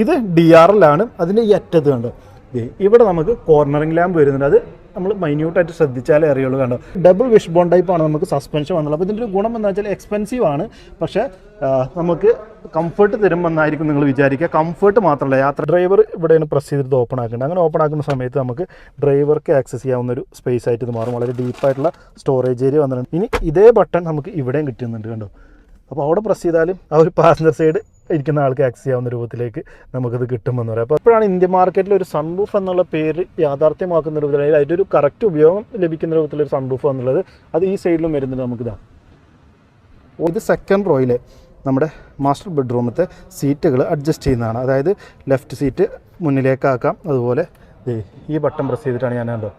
ഇത് DRL ആണ്. അതിൻ്റെ ഈ അറ്റത്ത് കണ്ടോ, ഇവിടെ നമുക്ക് കോർണറിംഗ് ലാമ്പ് വരുന്നുണ്ട്. അത് നമ്മൾ മൈന്യൂട്ടായിട്ട് ശ്രദ്ധിച്ചാലേ അറിയുള്ളൂ. കണ്ടോ, ഡബിൾ വിഷ് ബോൺ ടൈപ്പാണ് നമുക്ക് സസ്പെൻഷൻ വന്നുള്ളത്. അപ്പോൾ ഇതിൻ്റെ ഒരു ഗുണം എന്ന് വെച്ചാൽ എക്സ്പെൻസീവ് ആണ്, പക്ഷേ നമുക്ക് കംഫർട്ട് തരുമെന്നായിരിക്കും നിങ്ങൾ വിചാരിക്കുക. കംഫർട്ട് മാത്രമല്ല, യാത്ര ഡ്രൈവർ ഇവിടെയാണ് പ്രസ് ചെയ്തിട്ട് ഓപ്പൺ ആക്കേണ്ടത്. അങ്ങനെ ഓപ്പൺ ആക്കുന്ന സമയത്ത് നമുക്ക് ഡ്രൈവർക്ക് ആക്സസ് ചെയ്യാവുന്ന ഒരു സ്പേസ് ആയിട്ട് ഇത് മാറും. വളരെ ഡീപ്പായിട്ടുള്ള സ്റ്റോറേജ് ഏരിയ വന്നിട്ടുണ്ട്. ഇനി ഇതേ ബട്ടൺ നമുക്ക് ഇവിടെയും കിട്ടുന്നുണ്ട്. കണ്ടോ, അപ്പോൾ അവിടെ പ്രസ് ചെയ്താലും ആ ഒരു പാസഞ്ചർ സൈഡ് ഇരിക്കുന്ന ആൾക്ക് ആക്സസ് ചെയ്യാവുന്ന രൂപത്തിലേക്ക് നമുക്കിത് കിട്ടുമെന്ന് പറയാം. അപ്പോൾ അപ്പോഴാണ് ഇന്ത്യൻ മാർക്കറ്റിൽ ഒരു സൺറൂഫ് എന്നുള്ള പേര് യാഥാർത്ഥ്യമാക്കുന്ന രൂപത്തിൽ, അതായത് അതിൻ്റെ ഒരു കറക്റ്റ് ഉപയോഗം ലഭിക്കുന്ന രൂപത്തിലൊരു സൺറൂഫ് എന്നുള്ളത് അത് ഈ സൈഡിലും വരുന്നുണ്ട്. നമുക്കിതാ ഇത് സെക്കൻഡ് റോയിലെ നമ്മുടെ മാസ്റ്റർ ബെഡ്റൂമത്തെ സീറ്റുകൾ അഡ്ജസ്റ്റ് ചെയ്യുന്നതാണ്. അതായത് ലെഫ്റ്റ് സീറ്റ് മുന്നിലേക്കാക്കാം. അതുപോലെ ഈ ബട്ടൺ പ്രസ് ചെയ്തിട്ടാണ് ഞാൻ കണ്ടോ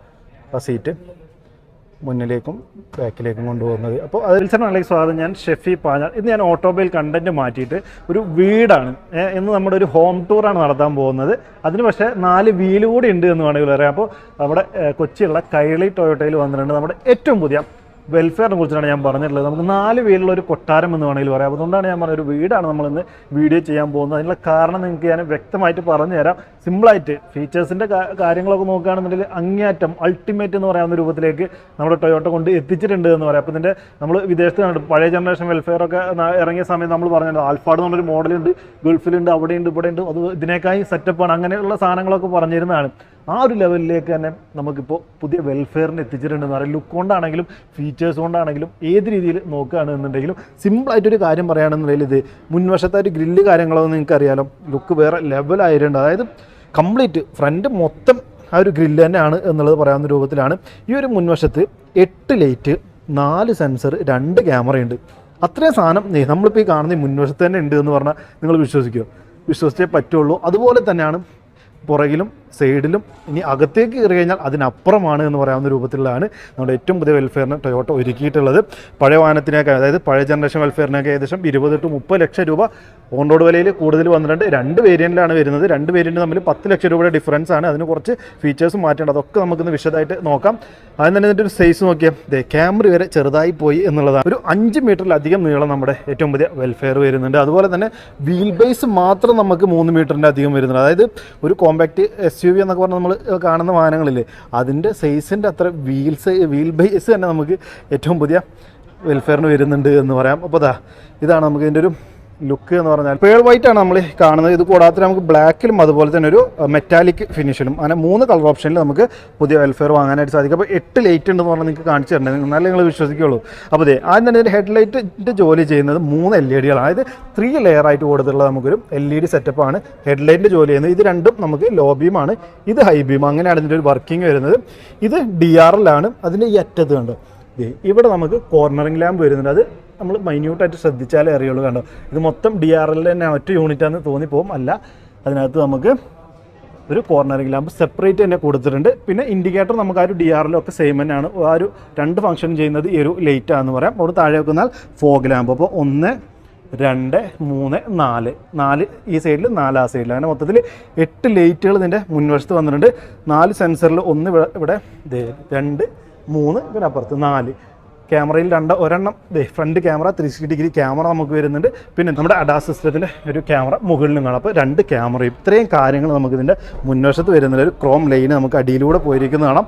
ആ സീറ്റ് മുന്നിലേക്കും ബാക്കിലേക്കും കൊണ്ടുപോകുന്നത്. അപ്പോൾ അതിൽ നല്ല സ്വാഗതം. ഞാൻ ഷെഫി പാഞ്ഞാൾ. ഇന്ന് ഞാൻ ഓട്ടോമൊബൈൽ കണ്ടൻറ്റ് മാറ്റിയിട്ട് ഒരു വീടാണ് എന്ന് നമ്മുടെ ഒരു ഹോം ടൂറാണ് നടത്താൻ പോകുന്നത്. അതിന് പക്ഷേ 4 വീല് കൂടി ഉണ്ട് എന്ന് വേണമെങ്കിൽ പറയാം. അപ്പോൾ നമ്മുടെ കൊച്ചിയുള്ള കൈളി ടൊയോട്ടയിൽ വന്നിട്ടുണ്ട് നമ്മുടെ ഏറ്റവും പുതിയ വെൽഫെയറിനെ കുറിച്ചാണ് ഞാൻ പറഞ്ഞിട്ടുള്ളത്. നമുക്ക് 4 വീലുള്ള ഒരു കൊട്ടാരം എന്ന് വേണമെങ്കിൽ പറയാം. അതുകൊണ്ടാണ് ഞാൻ പറഞ്ഞ ഒരു വീടാണ് നമ്മളിന്ന് വീഡിയോ ചെയ്യാൻ പോകുന്നത്. അതിനുള്ള കാരണം നിങ്ങൾക്ക് ഞാൻ വ്യക്തമായിട്ട് പറഞ്ഞു തരാം. സിമ്പിളായിട്ട് ഫീച്ചേഴ്സിൻ്റെ കാര്യങ്ങളൊക്കെ നോക്കുകയാണെന്നുണ്ടെങ്കിൽ അങ്ങേയറ്റം അൾട്ടിമേറ്റ് എന്ന് പറയാവുന്ന രൂപത്തിലേക്ക് നമ്മുടെ ടൊയോട്ട കൊണ്ട് എത്തിച്ചിട്ടുണ്ട് എന്ന് പറയാം. അപ്പോൾ ഇതിൻ്റെ നമ്മൾ വിദേശത്ത് കണ്ടു പഴയ ജനറേഷൻ വെൽഫെയറൊക്കെ ഇറങ്ങിയ സമയത്ത് നമ്മൾ പറഞ്ഞിട്ടുണ്ട് ആൽഫാഡ് എന്നുള്ളൊരു മോഡലുണ്ട്, ഗൾഫിലുണ്ട്, അവിടെയുണ്ട്, ഇവിടെയുണ്ട്, അത് ഇതിനേക്കായി സെറ്റപ്പാണ്, അങ്ങനെയുള്ള സാധനങ്ങളൊക്കെ പറഞ്ഞിരുന്നതാണ്. ആ ഒരു ലെവലിലേക്ക് തന്നെ നമുക്കിപ്പോൾ പുതിയ വെൽഫെയറിന് എത്തിച്ചിട്ടുണ്ടെന്ന് പറയാം. ലുക്ക് കൊണ്ടാണെങ്കിലും ഫീച്ചേഴ്സ് കൊണ്ടാണെങ്കിലും ഏത് രീതിയിൽ നോക്കുകയാണെന്നുണ്ടെങ്കിലും സിമ്പിളായിട്ടൊരു കാര്യം പറയുകയാണെന്നുണ്ടെങ്കിൽ ഇത് മുൻവശത്തെ ഒരു ഗ്രില്ല് കാര്യങ്ങളോ നിങ്ങൾക്ക് അറിയാലോ, ലുക്ക് വേറെ ലെവലായിട്ടുണ്ട്. അതായത് കംപ്ലീറ്റ് ഫ്രണ്ട് മൊത്തം ആ ഒരു ഗ്രില്ല് തന്നെയാണ് എന്നുള്ളത് പറയാവുന്ന രൂപത്തിലാണ്. ഈ ഒരു മുൻവശത്ത് 8 ലൈറ്റ്, 4 സെൻസർ, 2 ക്യാമറയുണ്ട്. അത്രയും സാധനം നമ്മളിപ്പോൾ ഈ കാണുന്ന മുൻവശത്ത് തന്നെ ഉണ്ട് എന്ന് പറഞ്ഞാൽ നിങ്ങൾ വിശ്വസിക്കുമോ? വിശ്വസിച്ചേ പറ്റുള്ളൂ. അതുപോലെ തന്നെയാണ് പുറകിലും സൈഡിലും. ഇനി അകത്തേക്ക് കയറി കഴിഞ്ഞാൽ അതിനപ്പുറമാണ് എന്ന് പറയാവുന്ന രൂപത്തിലുള്ളതാണ് നമ്മുടെ ഏറ്റവും പുതിയ വെൽഫെയറിന് ടൊയോട്ട ഒരുക്കിയിട്ടുള്ളത്. പഴയ വാഹനത്തിനൊക്കെ, അതായത് പഴയ ജനറേഷൻ വെൽഫെയറിനൊക്കെ ഏകദേശം 20 to 30 ലക്ഷം രൂപ ഓൺ റോഡ് വിലയിൽ കൂടുതൽ വന്നിട്ടുണ്ട്. 2 വേരിയൻറ്റിലാണ് വരുന്നത്. 2 വേരിയൻറ്റ് തമ്മിൽ 10 ലക്ഷം രൂപയുടെ ഡിഫറൻസ് ആണ്. അതിന് കുറച്ച് ഫീച്ചേഴ്സ് മാറ്റേണ്ടത്. അതൊക്കെ നമുക്കിന്ന് വിശദമായിട്ട് നോക്കാം. അതിന് തന്നെ ഇതിൻ്റെ ഒരു സൈസ് നോക്കിയാൽ ക്യാമറ വരെ ചെറുതായി പോയി എന്നുള്ളതാണ്. ഒരു 5 മീറ്ററിലധികം നീളം നമ്മുടെ ഏറ്റവും പുതിയ വെൽഫെയർ വരുന്നുണ്ട്. അതുപോലെ തന്നെ വീൽ ബേസ് മാത്രം നമുക്ക് 3 മീറ്ററിൻ്റെ അധികം വരുന്നുണ്ട്. അതായത് ഒരു കോമ്പാക്റ്റ് SUV എന്നൊക്കെ പറഞ്ഞാൽ നമ്മൾ കാണുന്ന വാഹനങ്ങളില്ലേ, അതിൻ്റെ സൈസിൻ്റെ അത്ര വീൽ ബേസ് തന്നെ നമുക്ക് ഏറ്റവും പുതിയ വെൽഫെയറിന് വരുന്നുണ്ട് എന്ന് പറയാം. അപ്പോൾ ഇതാണ് നമുക്ക് ഇതിൻ്റെ ഒരു ലുക്ക് എന്ന് പറഞ്ഞാൽ പേൾ വൈറ്റ് ആണ് നമ്മൾ കാണുന്നത്. ഇത് കൂടാതെ നമുക്ക് ബ്ലാക്കിലും അതുപോലെ തന്നെ ഒരു മെറ്റാലിക് ഫിനിഷിലും അങ്ങനെ 3 കളർ ഓപ്ഷനിൽ നമുക്ക് പുതിയ വെൽഫെയർ വാങ്ങാനായിട്ട് സാധിക്കും. അപ്പോൾ 8 ലൈറ്റ് ഉണ്ടെന്ന് പറഞ്ഞാൽ നിങ്ങൾക്ക് കാണിച്ചു തരേണ്ടത്, എന്നാലേ നിങ്ങൾ വിശ്വസിക്കുകയുള്ളൂ. അപ്പോൾ ആദ്യം തന്നെ ഇതിൻ്റെ ഹെഡ് ലൈറ്റിൻ്റെ ജോലി ചെയ്യുന്നത് 3 LED അതായത് 3 ലെയർ ആയിട്ട് കൊടുത്തിട്ടുള്ള നമുക്കൊരു LED സെറ്റപ്പാണ് ഹെഡ് ലൈറ്റിൻ്റെ ജോലി ചെയ്യുന്നത്. ഇത് രണ്ടും നമുക്ക് ലോ ബീമാണ്, ഇത് ഹൈ ബീം, അങ്ങനെയാണ് ഇതിൻ്റെ ഒരു വർക്കിംഗ് വരുന്നത്. ഇത് DRL ആണ്. അതിൻ്റെ ഈ അറ്റത്ത് കണ്ടോ, ഇവിടെ നമുക്ക് കോർണറിംഗ് ലാമ്പ് വരുന്നുണ്ട്. അത് നമ്മൾ മൈന്യൂട്ടായിട്ട് ശ്രദ്ധിച്ചാലേ അറിയുള്ളൂ. കണ്ടോ, ഇത് മൊത്തം DRL തന്നെ ഒറ്റ യൂണിറ്റാന്ന് തോന്നിപ്പോവും. അല്ല, അതിനകത്ത് നമുക്ക് ഒരു കോർണറിംഗ് ലാമ്പ് സെപ്പറേറ്റ് തന്നെ കൊടുത്തിട്ടുണ്ട്. പിന്നെ ഇൻഡിക്കേറ്റർ നമുക്ക് ആ ഒരു DRL ഒക്കെ സെയിം തന്നെയാണ്. ആ ഒരു 2 ഫംഗ്ഷൻ ചെയ്യുന്നത് ഈ ഒരു ലൈറ്റാണെന്ന് പറയാം. അവിടെ താഴെ വെക്കുന്നാൽ ഫോഗ് ലാമ്പ്. അപ്പോൾ 1, 2, 3, 4 ഈ സൈഡിൽ, 4 ആ സൈഡിൽ, അങ്ങനെ മൊത്തത്തിൽ 8 ലൈറ്റുകൾ ഇതിൻ്റെ മുൻവശത്ത് വന്നിട്ടുണ്ട്. 4 സെൻസറിൽ 1 ഇവിടെ 2, 3, പിന്നെ അപ്പുറത്ത് 4. ക്യാമറയിൽ ഒരെണ്ണം ഫ്രണ്ട് ക്യാമറ 360 ഡിഗ്രി ക്യാമറ നമുക്ക് വരുന്നുണ്ട്. പിന്നെ നമ്മുടെ അഡാസ് സിസ്റ്റത്തിലെ ഒരു ക്യാമറ മുകളിലും കാണാം. അപ്പോൾ 2 ക്യാമറയും ഇത്രയും കാര്യങ്ങൾ നമുക്കിതിൻ്റെ മുൻവശത്ത് വരുന്നുണ്ട്. ഒരു ക്രോം ലൈന് നമുക്ക് അടിയിലൂടെ പോയിരിക്കുന്നത് കാണാം.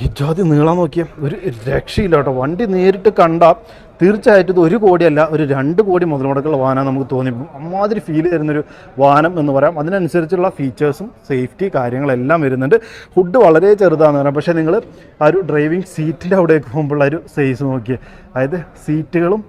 ഇജാതി നീളം നോക്കിയാൽ ഒരു രക്ഷയില്ല കേട്ടോ. വണ്ടി നേരിട്ട് കണ്ടാൽ തീർച്ചയായിട്ടും ഇത് 1 കോടിയല്ല, ഒരു 2 കോടി മുതൽ മുടക്കുള്ള വാഹനം നമുക്ക് തോന്നി. അമ്മാതിരി ഫീൽ തരുന്നൊരു വാഹനം എന്ന് പറയാം. അതിനനുസരിച്ചുള്ള ഫീച്ചേഴ്സും സേഫ്റ്റി കാര്യങ്ങളെല്ലാം വരുന്നുണ്ട്. ഹുഡ് വളരെ ചെറുതാണെന്ന് പറയാം. പക്ഷേ നിങ്ങൾ ആ ഒരു ഡ്രൈവിംഗ് സീറ്റിൻ്റെ അവിടേക്ക് പോകുമ്പോഴുള്ള ഒരു സൈസ് നോക്കിയാൽ, അതായത് സീറ്റുകളും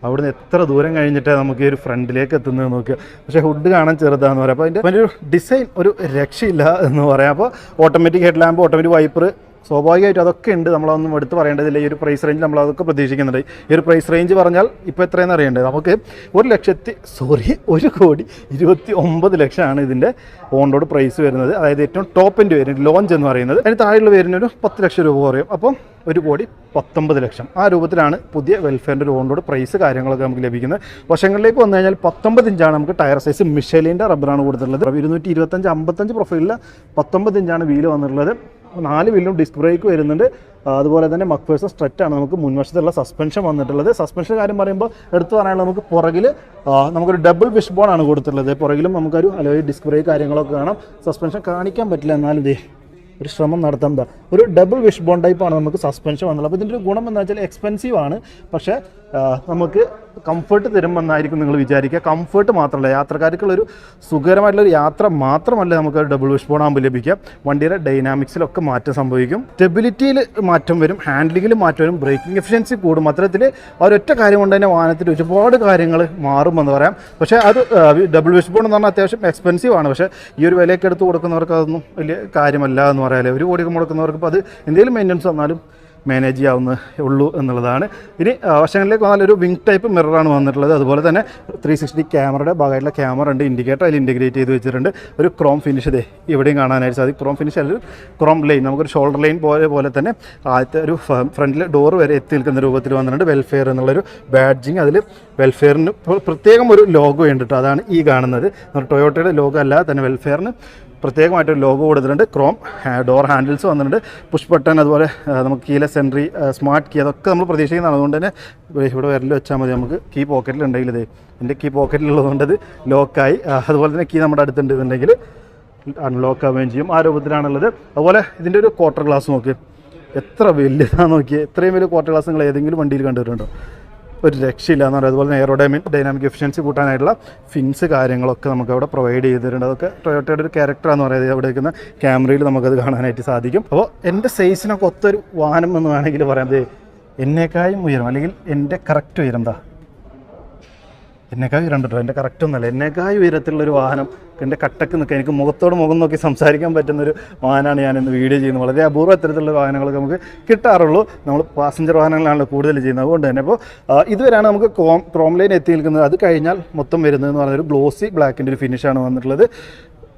അവിടുന്ന് എത്ര ദൂരം കഴിഞ്ഞിട്ടാണ് നമുക്ക് ഈ ഒരു ഫ്രണ്ടിലേക്ക് എത്തുന്നത് നോക്കുക. പക്ഷേ ഹുഡ് കാണാൻ ചെറുതാണെന്ന് പറയാം. അപ്പോൾ അതിൻ്റെ ഒരു ഡിസൈൻ ഒരു രക്ഷയില്ല എന്ന് പറയാം. അപ്പോൾ automatic head lamp, automatic wiper, സ്വാഭാവികമായിട്ടും അതൊക്കെ ഉണ്ട്. നമ്മളതൊന്നും എടുത്ത് പറയേണ്ടതില്ല. ഈ ഒരു പ്രൈസ് റേഞ്ചിൽ നമ്മളതൊക്കെ പ്രതീക്ഷിക്കുന്നുണ്ട്. ഈ ഒരു പ്രൈസ് റേഞ്ച് പറഞ്ഞാൽ ഇപ്പോൾ എത്രയെന്ന് അറിയേണ്ടത് നമുക്ക് 1,29,00,000 ഇതിൻ്റെ ഓൺ റോഡ് പ്രൈസ് വരുന്നത്. അതായത് ഏറ്റവും ടോപ്പിൻ്റെ വേരിയൻറ്റ് ലോഞ്ച് എന്ന് പറയുന്നത്. അതിന് താഴെയുള്ള വേരിയൻ്റ് ഒരു 10 ലക്ഷം രൂപ കുറയും. അപ്പം 1,19,00,000 ആ രൂപത്തിലാണ് പുതിയ വെൽഫെയറിൻ്റെ ഒരു ഓൺ റോഡ് പ്രൈസ് കാര്യങ്ങളൊക്കെ നമുക്ക് ലഭിക്കുന്നത്. വശങ്ങളിലേക്ക് വന്നു കഴിഞ്ഞാൽ 19 ഇഞ്ചാണ് നമുക്ക് ടയർ സൈസ്. മിഷേലിൻ്റെ റബ്ബറാണ് കൊടുത്തിട്ടുള്ളത്. 225/55 പ്രൊഫൈലിൽ 19 ഇഞ്ചാണ് വീല് വന്നിട്ടുള്ളത്. 4 വീലും ഡിസ്ക് ബ്രേക്ക് വരുന്നുണ്ട്. അതുപോലെ തന്നെ മക്ഫേഴ്സൺ സ്ട്രെറ്റാണ് നമുക്ക് മുൻവശത്തുള്ള സസ്പെൻഷൻ വന്നിട്ടുള്ളത്. സസ്പെൻഷൻ കാര്യം പറയുമ്പോൾ എടുത്തു പറയാനുള്ള നമുക്ക് പുറകിൽ നമുക്കൊരു ഡബിൾ വിഷ് ബോൺ ആണ് കൊടുത്തിട്ടുള്ളത്. പുറകിലും നമുക്കൊരു അല്ലെങ്കിൽ ഡിസ്ക് ബ്രേക്ക് കാര്യങ്ങളൊക്കെ കാണാം. സസ്പെൻഷൻ കാണിക്കാൻ പറ്റില്ല, എന്നാലും ഇതേ ഒരു ശ്രമം നടത്താം. ഒരു ഡബിൾ വിഷ് ബോൺ ടൈപ്പാണ് നമുക്ക് സസ്പെൻഷൻ വന്നുള്ളത്. അപ്പോൾ ഇതിൻ്റെ ഒരു ഗുണം എന്താ വെച്ചാൽ എക്സ്പെൻസീവ് ആണ്, പക്ഷേ നമുക്ക് കംഫർട്ട് തരുമെന്നായിരിക്കും നിങ്ങൾ വിചാരിക്കുക. കംഫർട്ട് മാത്രമല്ല, യാത്രക്കാർക്കുള്ളൊരു സുഖകരമായിട്ടുള്ളൊരു യാത്ര മാത്രമല്ല നമുക്ക് ഡബിൾ വിഷ് ബോൺ ആകുമ്പോൾ ലഭിക്കുക. വണ്ടിയുടെ ഡൈനാമിക്സിലൊക്കെ മാറ്റം സംഭവിക്കും, സ്റ്റെബിലിറ്റിയിൽ മാറ്റം വരും, ഹാൻഡ്ലിങ്ങിൽ മാറ്റം വരും, ബ്രേക്കിംഗ് എഫിഷ്യൻസി കൂടും. അത്തരത്തിൽ ഒരൊറ്റ കാര്യം കൊണ്ട് തന്നെ വാഹനത്തിൽ ഒരുപാട് കാര്യങ്ങൾ മാറുമെന്ന് പറയാം. പക്ഷേ അത് ഡബിൾ വിഷ് ബോൺ എന്ന് പറഞ്ഞാൽ അത്യാവശ്യം എക്സ്പെൻസീവ് ആണ്. പക്ഷേ ഈ ഒരു വിലയൊക്കെ എടുത്ത് കൊടുക്കുന്നവർക്ക് അതൊന്നും വലിയ കാര്യമല്ല എന്ന് പറയാമല്ലേ. 1 കോടി മുടക്കുന്നവർക്ക് ഇപ്പോൾ അത് എന്തെങ്കിലും മെയിൻ്റനൻസ് വന്നാലും മാനേജ് ചെയ്യാവുന്നേ ഉള്ളൂ എന്നുള്ളതാണ്. ഇനി വശങ്ങളിലേക്ക് വന്നാൽ ഒരു വിങ് ടൈപ്പ് മിററാണ് വന്നിട്ടുള്ളത്. അതുപോലെ തന്നെ 360 ക്യാമറയുടെ ഭാഗമായിട്ടുള്ള ക്യാമറ ഉണ്ട്, ഇൻഡിക്കേറ്റർ അതിൽ ഇൻറ്റഗ്രേറ്റ് ചെയ്ത് വെച്ചിട്ടുണ്ട്. ഒരു ക്രോം ഫിനിഷ് ഇതേ ഇവിടെയും കാണാനായിട്ട് സാധിക്കും. ക്രോം ഫിനിഷ് അല്ലെങ്കിൽ ക്രോം ലൈൻ, നമുക്കൊരു ഷോൾഡർ ലൈൻ പോലെ തന്നെ ആദ്യത്തെ ഒരു ഫ്രണ്ടിൽ ഡോർ വരെ എത്തി നിൽക്കുന്ന രൂപത്തിൽ വന്നിട്ടുണ്ട്. വെൽഫെയർ എന്നുള്ളൊരു ബാഡ്ജിങ്, അതിൽ വെൽഫെയറിന് പ്രത്യേകം ഒരു ലോഗോ ഉണ്ട് കേട്ടോ. അതാണ് ഈ കാണുന്നത്. ടൊയോട്ടയുടെ ലോഗോ അല്ലാതെ തന്നെ വെൽഫെയറിന് പ്രത്യേകമായിട്ടൊരു ലോഗോ കൊടുത്തിട്ടുണ്ട്. ക്രോം ഡോർ ഹാൻഡിൽസ് വന്നിട്ടുണ്ട്, പുഷ് ബട്ടൺ, അതുപോലെ നമുക്ക് കീലെസ് എൻട്രി, സ്മാർട്ട് കീ, അതൊക്കെ നമ്മൾ പ്രതീക്ഷിക്കുന്നതാണ്. അതുകൊണ്ട് തന്നെ ഇവിടെ വിരൽ വെച്ചാൽ മതി. നമുക്ക് കീ പോക്കറ്റിലുണ്ടെങ്കിൽ ഇതേ എൻ്റെ കീ പോക്കറ്റിലുള്ളതുകൊണ്ട് അത് ലോക്കായി. അതുപോലെ തന്നെ കീ നമ്മുടെ അടുത്തുണ്ടെന്നുണ്ടെങ്കിൽ അൺലോക്ക് ആവുകയും ചെയ്യും. ആ രൂപത്തിലാണുള്ളത്. അതുപോലെ ഇതിൻ്റെ ഒരു ക്വാർട്ടർ ഗ്ലാസ് നോക്കി, എത്ര വലുതാണെന്ന് നോക്കിയാൽ. ഇത്രയും വലിയ ക്വാർട്ടർ ഗ്ലാസ് നിങ്ങൾ ഏതെങ്കിലും വണ്ടിയിൽ കണ്ടിട്ടുണ്ടോ? ഒരു രക്ഷയില്ല എന്ന് പറയുന്നത്. അതുപോലെ തന്നെ ഡൈനാമിക് എഫിഷ്യൻസി കൂട്ടാനായിട്ടുള്ള ഫിൻസ് കാര്യങ്ങളൊക്കെ നമുക്ക് അവിടെ പ്രൊവൈഡ് ചെയ്തിട്ടുണ്ട്. അതൊക്കെ ടൊയോട്ടയുടെ ഒരു ക്യാരക്ടറാന്ന് പറയുന്നത്. അവിടെ വയ്ക്കുന്ന ക്യാമറയിൽ നമുക്കത് കാണാനായിട്ട് സാധിക്കും. അപ്പോൾ എൻ്റെ സൈസിനൊക്കെ ഒത്തൊരു വാഹനം എന്ന് വേണമെങ്കിൽ പറയാം. എന്നേക്കായും ഉയരം, അല്ലെങ്കിൽ എൻ്റെ കറക്റ്റ് ഉയരം എന്നേക്കാൾ ഉയരണ്ടോ, എൻ്റെ കറക്റ്റ് ഒന്നല്ല, എന്നേക്കാൾ ഉയരത്തിലുള്ളൊരു വാഹനം എൻ്റെ കട്ടക്ക് നിൽക്കുക, എനിക്ക് മുഖത്തോട് മുഖം നോക്കി സംസാരിക്കാൻ പറ്റുന്നൊരു വാഹനമാണ് ഞാനിന്ന് വീഡിയോ ചെയ്യുന്നത്. വളരെ അപൂർവ ഇത്തരത്തിലുള്ള വാഹനങ്ങളൊക്കെ നമുക്ക് കിട്ടാറുള്ളൂ. നമ്മൾ പാസഞ്ചർ വാഹനങ്ങളാണല്ലോ കൂടുതൽ ചെയ്യുന്നത്. അതുകൊണ്ട് തന്നെ ഇപ്പോൾ ഇതുവരെയാണ് നമുക്ക് ക്രോം ലൈൻ എത്തി നിൽക്കുന്നത്. അത് കഴിഞ്ഞാൽ മൊത്തം വരുന്നതെന്ന് പറഞ്ഞൊരു ഗ്ലോസി ബ്ലാക്കിൻ്റെ ഒരു ഫിനിഷാണ് വന്നിട്ടുള്ളത്.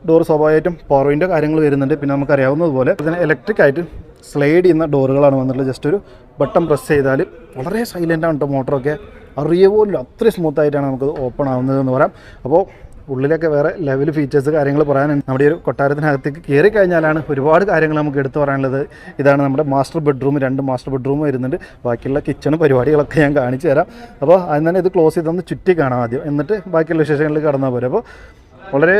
ഡോർ സ്വാഭാവികമായിട്ടും പവർ വിൻഡോ കാര്യങ്ങൾ വരുന്നുണ്ട്. പിന്നെ നമുക്കറിയാവുന്നതുപോലെ അതിന് ഇലക്ട്രിക് ആയിട്ട് സ്ലൈഡ് ചെയ്യുന്ന ഡോറുകളാണ് വന്നിട്ടുള്ളത്. ജസ്റ്റ് ഒരു ബട്ടൺ പ്രസ് ചെയ്താൽ വളരെ സൈലൻ്റാണ് കേട്ടോ. മോട്ടറൊക്കെ അറിയുമല്ലോ, അത്രയും സ്മൂത്തായിട്ടാണ് നമുക്കത് ഓപ്പൺ ആവുന്നതെന്ന് പറയാം. അപ്പോൾ ഉള്ളിലൊക്കെ വേറെ ലെവൽ ഫീച്ചേഴ്സ് കാര്യങ്ങൾ പറയാനുണ്ട്. നമ്മുടെ ഒരു കൊട്ടാരത്തിനകത്തേക്ക് കയറി കഴിഞ്ഞാലാണ് ഒരുപാട് കാര്യങ്ങൾ നമുക്ക് എടുത്തു പറയാനുള്ളത്. ഇതാണ് നമ്മുടെ മാസ്റ്റർ ബെഡ്റൂം. 2 മാസ്റ്റർ ബെഡ്റൂം വരുന്നുണ്ട്. ബാക്കിയുള്ള കിച്ചണും പരിപാടികളൊക്കെ ഞാൻ കാണിച്ചു തരാം. അപ്പോൾ അതിന് തന്നെ ഇത് ക്ലോസ് ചെയ്തൊന്ന് ചുറ്റി കാണാം ആദ്യം, എന്നിട്ട് ബാക്കിയുള്ള വിശേഷങ്ങളിൽ കടന്നാൽ പോരെ. അപ്പോൾ വളരെ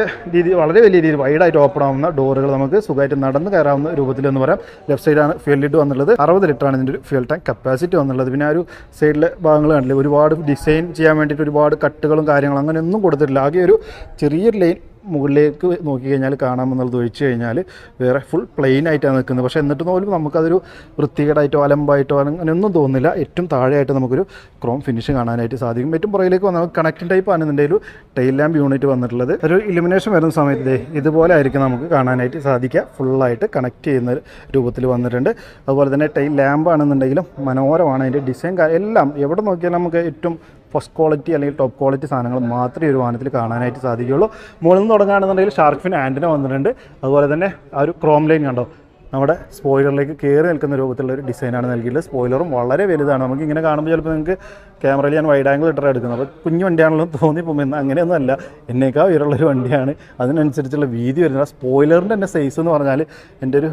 വലിയ രീതിയിൽ വൈഡായിട്ട് ഓപ്പൺ ആവുന്ന ഡോറുകൾ നമുക്ക് സുഖമായിട്ട് നടന്ന് കയറാവുന്ന രൂപത്തിലെന്ന് പറയാം. ലെഫ്റ്റ് സൈഡാണ് ഫ്യൂൽ ലിഡ് വന്നുള്ളത്. 60 ലിറ്ററാണ് ഇതിൻ്റെ ഒരു ഫ്യൂൽ ടാങ്ക് കപ്പാസിറ്റി വന്നുള്ളത്. പിന്നെ ആ ഒരു സൈഡിലെ ഭാഗങ്ങൾ കണ്ടില്ലേ, ഒരുപാട് ഡിസൈൻ ചെയ്യാൻ വേണ്ടിയിട്ട് ഒരുപാട് കട്ടുകളും കാര്യങ്ങളും അങ്ങനെയൊന്നും കൊടുത്തിട്ടില്ല. ആകെ ഒരു ചെറിയൊരു ലൈൻ മുകളിലേക്ക് നോക്കിക്കഴിഞ്ഞാൽ കാണാമെന്നുള്ളത് ഒഴിച്ചു കഴിഞ്ഞാൽ വേറെ ഫുൾ പ്ലെയിൻ ആയിട്ടാണ് നിൽക്കുന്നത്. പക്ഷേ എന്നിട്ട് പോലും നമുക്കതൊരു വൃത്തികേടായിട്ടോ അലമ്പായിട്ടോ അങ്ങനെയൊന്നും തോന്നുന്നില്ല. ഏറ്റവും താഴെയായിട്ട് നമുക്കൊരു ക്രോം ഫിനിഷ് കാണാനായിട്ട് സാധിക്കും. ഏറ്റവും പുറകിലേക്ക് വന്നാൽ കണക്റ്റിംഗ് ടൈപ്പ് ആണ് ഇതിൻ്റെ ഒരു ടെയിൽ ലാമ്പ് യൂണിറ്റ് വന്നിട്ടുള്ളത്. ഒരു ഇലുമിനേഷൻ വരുന്ന സമയത്ത് ഇതുപോലെ ആയിരിക്കും നമുക്ക് കാണാനായിട്ട് സാധിക്കുക. ഫുള്ളായിട്ട് കണക്ട് ചെയ്യുന്ന രൂപത്തിൽ വന്നിട്ടുണ്ട്. അതുപോലെ തന്നെ ടെയിൽ ലാമ്പ് ആണെന്നുണ്ടെങ്കിലും മനോഹരമാണ്. അതിൻ്റെ ഡിസൈൻ എല്ലാം എവിടെ നോക്കിയാലും നമുക്ക് ഏറ്റവും ഫസ്റ്റ് ക്വാളിറ്റി അല്ലെങ്കിൽ ടോപ്പ് ക്വാളിറ്റി സാധനങ്ങൾ മാത്രമേ ഒരു വാഹനത്തിൽ കാണാനായിട്ട് സാധിക്കുകയുള്ളൂ. മുകളിൽ നിന്ന് തുടങ്ങുകയാണെന്നുണ്ടെങ്കിൽ ഷാർക്ക് ഫിൻ ആൻറ്റിന വന്നിട്ടുണ്ട്. അതുപോലെ തന്നെ ആ ഒരു ക്രോം ലൈൻ കണ്ടോ, നമ്മുടെ സ്പോയിലറിലേക്ക് കയറി നിൽക്കുന്ന രൂപത്തിലുള്ള ഒരു ഡിസൈനാണ് നൽകിയിട്ടുള്ളത്. സ്പോയിലറും വളരെ വലുതാണ്. നമുക്ക് ഇങ്ങനെ കാണുമ്പോൾ ചിലപ്പോൾ നിങ്ങൾക്ക് ക്യാമറയിൽ ഞാൻ വൈഡ് ആംഗിൾ ഇട്ടാണ് എടുക്കുന്നത്. അപ്പോൾ കുഞ്ഞു വണ്ടിയാണല്ലോ തോന്നിപ്പോകുമ്പോൾ അങ്ങനെയൊന്നും അല്ല, എന്നേക്കാൾ ഉയരമുള്ളൊരു വണ്ടിയാണ്. അതിനനുസരിച്ചുള്ള വീതി വരുന്നത്. സ്പോയിലറിൻ്റെ തന്നെ സൈസ് എന്ന് പറഞ്ഞാൽ എൻ്റെ ഒരു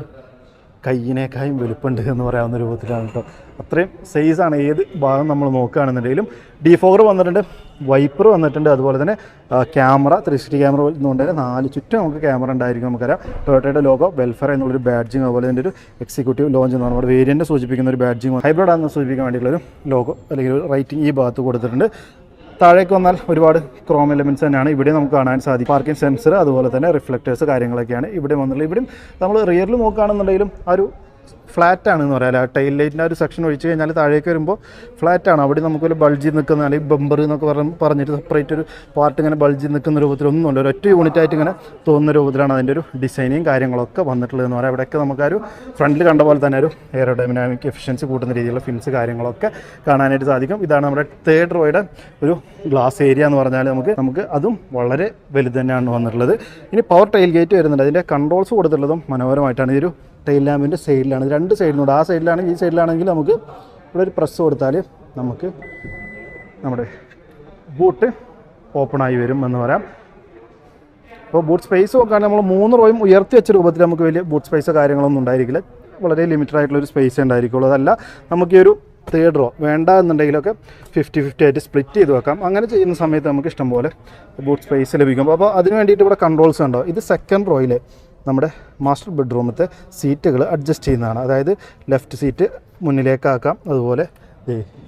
കയ്യിനേക്കായും വലുപ്പമുണ്ട് എന്ന് പറയാവുന്ന രൂപത്തിലാണ് കേട്ടോ. അത്രയും സൈസാണ് ഏത് ഭാഗം നമ്മൾ നോക്കുകയാണെന്നുണ്ടെങ്കിലും. ഡീഫോഗർ വന്നിട്ടുണ്ട്, വൈപ്പർ വന്നിട്ടുണ്ട്. അതുപോലെ തന്നെ ക്യാമറ 360 ക്യാമറ എന്നുകൊണ്ട് തന്നെ 4 ചുറ്റും നമുക്ക് ക്യാമറ ഉണ്ടായിരിക്കും. നമുക്കറിയാം ടൊയോട്ടയുടെ ലോഗോ വെൽഫെയർ എന്നുള്ളൊരു ബാഡ്ജിങ്, അതുപോലെ തന്നെ ഒരു എക്സിക്യൂട്ടീവ് ലോഞ്ച് എന്ന് നമ്മുടെ വേരിയൻ്റ് സൂചിപ്പിക്കുന്ന ഒരു ബാഡ്ജിങ്, ഹൈബ്രിഡ് ആണെന്ന് സൂചിപ്പിക്കാൻ വേണ്ടിയിട്ടുള്ളൊരു ലോഗോ അല്ലെങ്കിൽ ഒരു റൈറ്റിംഗ് ഈ ഭാഗത്ത് കൊടുത്തിട്ടുണ്ട്. താഴേക്ക് വന്നാൽ ഒരുപാട് ക്രോം എലമെൻറ്റ്സ് തന്നെയാണ് ഇവിടെ നമുക്ക് കാണാൻ സാധിക്കും. പാർക്കിംഗ് സെൻസർ, അതുപോലെ തന്നെ റിഫ്ലക്റ്റേഴ്സ് കാര്യങ്ങളൊക്കെയാണ് ഇവിടെ വന്നുള്ളത്. ഇവിടെയും നമ്മൾ റിയറിൽ നോക്കുകയാണെന്നുണ്ടെങ്കിലും ആ ഒരു ഫ്ലാറ്റാണെന്ന് പറയാം. ആ ടൈൽ ലൈറ്റിൻ്റെ ഒരു സെക്ഷൻ ഒഴിച്ച് കഴിഞ്ഞാൽ താഴേക്ക് വരുമ്പോൾ ഫ്ലാറ്റാണ്. അവിടെ നമുക്കൊരു ബൾജി നിൽക്കുന്ന അല്ലെങ്കിൽ ബമ്പർ എന്നൊക്കെ പറഞ്ഞിട്ട് സെപ്പറേറ്റ് ഒരു പാർട്ട് ഇങ്ങനെ ബൾജി നിൽക്കുന്ന രൂപത്തിലൊന്നുമില്ല. ഒരൊറ്റ യൂണിറ്റായിട്ട് ഇങ്ങനെ തോന്നുന്ന രൂപത്തിലാണ് അതിൻ്റെ ഒരു ഡിസൈനിങ് കാര്യങ്ങളൊക്കെ വന്നിട്ടുള്ളതെന്ന് പറയാം. അവിടെയൊക്കെ നമുക്ക് ആ ഒരു ഫ്രണ്ടിൽ കണ്ട പോലെ തന്നെ ഒരു എയറോഡൈനാമിക് എഫിഷ്യൻസി കൂട്ടുന്ന രീതിയിലുള്ള ഫിൻസ് കാര്യങ്ങളൊക്കെ കാണാനായിട്ട് സാധിക്കും. ഇതാണ് നമ്മുടെ 3rd റോയുടെ ഒരു ഗ്ലാസ് ഏരിയ എന്ന് പറഞ്ഞാൽ നമുക്ക് അതും വളരെ വലുത് തന്നെയാണ് വന്നിട്ടുള്ളത്. ഇനി പവർ ടൈൽ ഗേറ്റ് വരുന്നുണ്ട്. അതിൻ്റെ കൺട്രോൾസ് കൊടുത്തിട്ടുള്ളതും മനോഹരമായിട്ടാണ്. ഈ ഒരു ടെയിൽ ലാമ്പിൻ്റെ സൈഡിലാണ്, 2 സൈഡിലുണ്ട്. ആ സൈഡിലാണെങ്കിൽ ഈ സൈഡിലാണെങ്കിൽ നമുക്ക് ഇവിടെ ഒരു പ്രസ് കൊടുത്താൽ നമുക്ക് നമ്മുടെ ബൂട്ട് ഓപ്പണായി വരും എന്ന് പറയാം. അപ്പോൾ ബൂട്ട് സ്പേസ് നോക്കുകയാണെങ്കിൽ നമ്മൾ 3 റോയും ഉയർത്തി വെച്ച രൂപത്തിൽ നമുക്ക് വലിയ ബൂട്ട് സ്പേസോ കാര്യങ്ങളൊന്നും ഉണ്ടായിരിക്കില്ല. വളരെ ലിമിറ്റഡ് ആയിട്ടുള്ളൊരു സ്പേസ് ഉണ്ടായിരിക്കുള്ളൂ. അതല്ല നമുക്ക് ഈ ഒരു 3rd റോ വേണ്ട എന്നുണ്ടെങ്കിലൊക്കെ 50-50 ആയിട്ട് സ്പ്ലിറ്റ് ചെയ്ത് വെക്കാം. അങ്ങനെ ചെയ്യുന്ന സമയത്ത് നമുക്ക് ഇഷ്ടംപോലെ ബൂട്ട് സ്പേസ് ലഭിക്കും. അപ്പോൾ അതിന് വേണ്ടിയിട്ട് ഇവിടെ കൺട്രോൾസ് ഉണ്ടോ. ഇത് 2nd റോയിൽ നമ്മുടെ മാസ്റ്റർ ബെഡ്റൂമത്തെ സീറ്റുകൾ അഡ്ജസ്റ്റ് ചെയ്യുന്നതാണ്. അതായത് ലെഫ്റ്റ് സീറ്റ് മുന്നിലേക്കാക്കാം. അതുപോലെ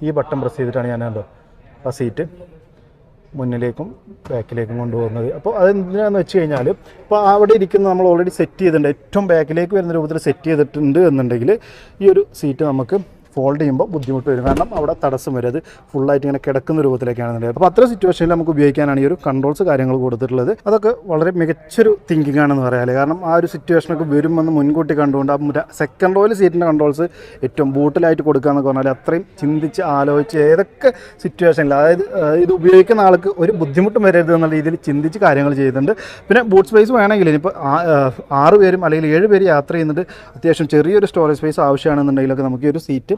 ഈ ബട്ടൺ പ്രസ് ചെയ്തിട്ടാണ് ഞാൻ കണ്ടോ ആ സീറ്റ് മുന്നിലേക്കും ബാക്കിലേക്കും കൊണ്ടുപോകുന്നത്. അപ്പോൾ അതെന്തിനാന്ന് വെച്ച് കഴിഞ്ഞാൽ ഇപ്പോൾ അവിടെ ഇരിക്കുന്ന നമ്മൾ ഓൾറെഡി സെറ്റ് ചെയ്തിട്ടുണ്ട്, ഏറ്റവും ബാക്കിലേക്ക് വരുന്ന രൂപത്തിൽ സെറ്റ് ചെയ്തിട്ടുണ്ട് എന്നുണ്ടെങ്കിൽ ഈ ഒരു സീറ്റ് നമുക്ക് ഫോൾഡ് ചെയ്യുമ്പോൾ ബുദ്ധിമുട്ട് വരും. കാരണം അവിടെ തടസ്സം വരും, അത് ഫുള്ളായിട്ട് ഇങ്ങനെ കിടക്കുന്ന രൂപത്തിലേക്കാണെന്നുണ്ടെങ്കിൽ. അപ്പോൾ അത്ര സിറ്റുവേഷനിൽ നമുക്ക് ഉപയോഗിക്കാനാണ് ഈ ഒരു കൺട്രോൾസ് കാര്യങ്ങൾ കൊടുത്തിട്ടുള്ളത്. അതൊക്കെ വളരെ മികച്ചൊരു തിങ്കിങ് ആണെന്ന് പറയാമല്ലേ. കാരണം ആ ഒരു സിറ്റുവേഷനൊക്കെ വരുമെന്ന് മുൻകൂട്ടി കണ്ടുകൊണ്ട് ആ 2nd റോയിൽ സീറ്റിൻ്റെ കൺട്രോൾസ് ഏറ്റവും ബൂട്ടിലായിട്ട് കൊടുക്കുക എന്നൊക്കെ പറഞ്ഞാൽ അത്രയും ചിന്തിച്ച് ആലോചിച്ച് ഏതൊക്കെ സിറ്റുവേഷനിൽ, അതായത് ഇത് ഉപയോഗിക്കുന്ന ആൾക്ക് ഒരു ബുദ്ധിമുട്ടും വരരുത് എന്നുള്ള രീതിയിൽ ചിന്തിച്ച് കാര്യങ്ങൾ ചെയ്യുന്നുണ്ട്. പിന്നെ ബൂട്ട് സ്പേസ് വേണമെങ്കിൽ ഇപ്പോൾ 6 പേരും അല്ലെങ്കിൽ 7 പേര് യാത്ര ചെയ്യുന്നുണ്ട്, അത്യാവശ്യം ചെറിയൊരു സ്റ്റോറേജ് സ്പേസ് ആവശ്യമാണെന്നുണ്ടെങ്കിലൊക്കെ നമുക്ക് ഈ ഒരു സീറ്റ്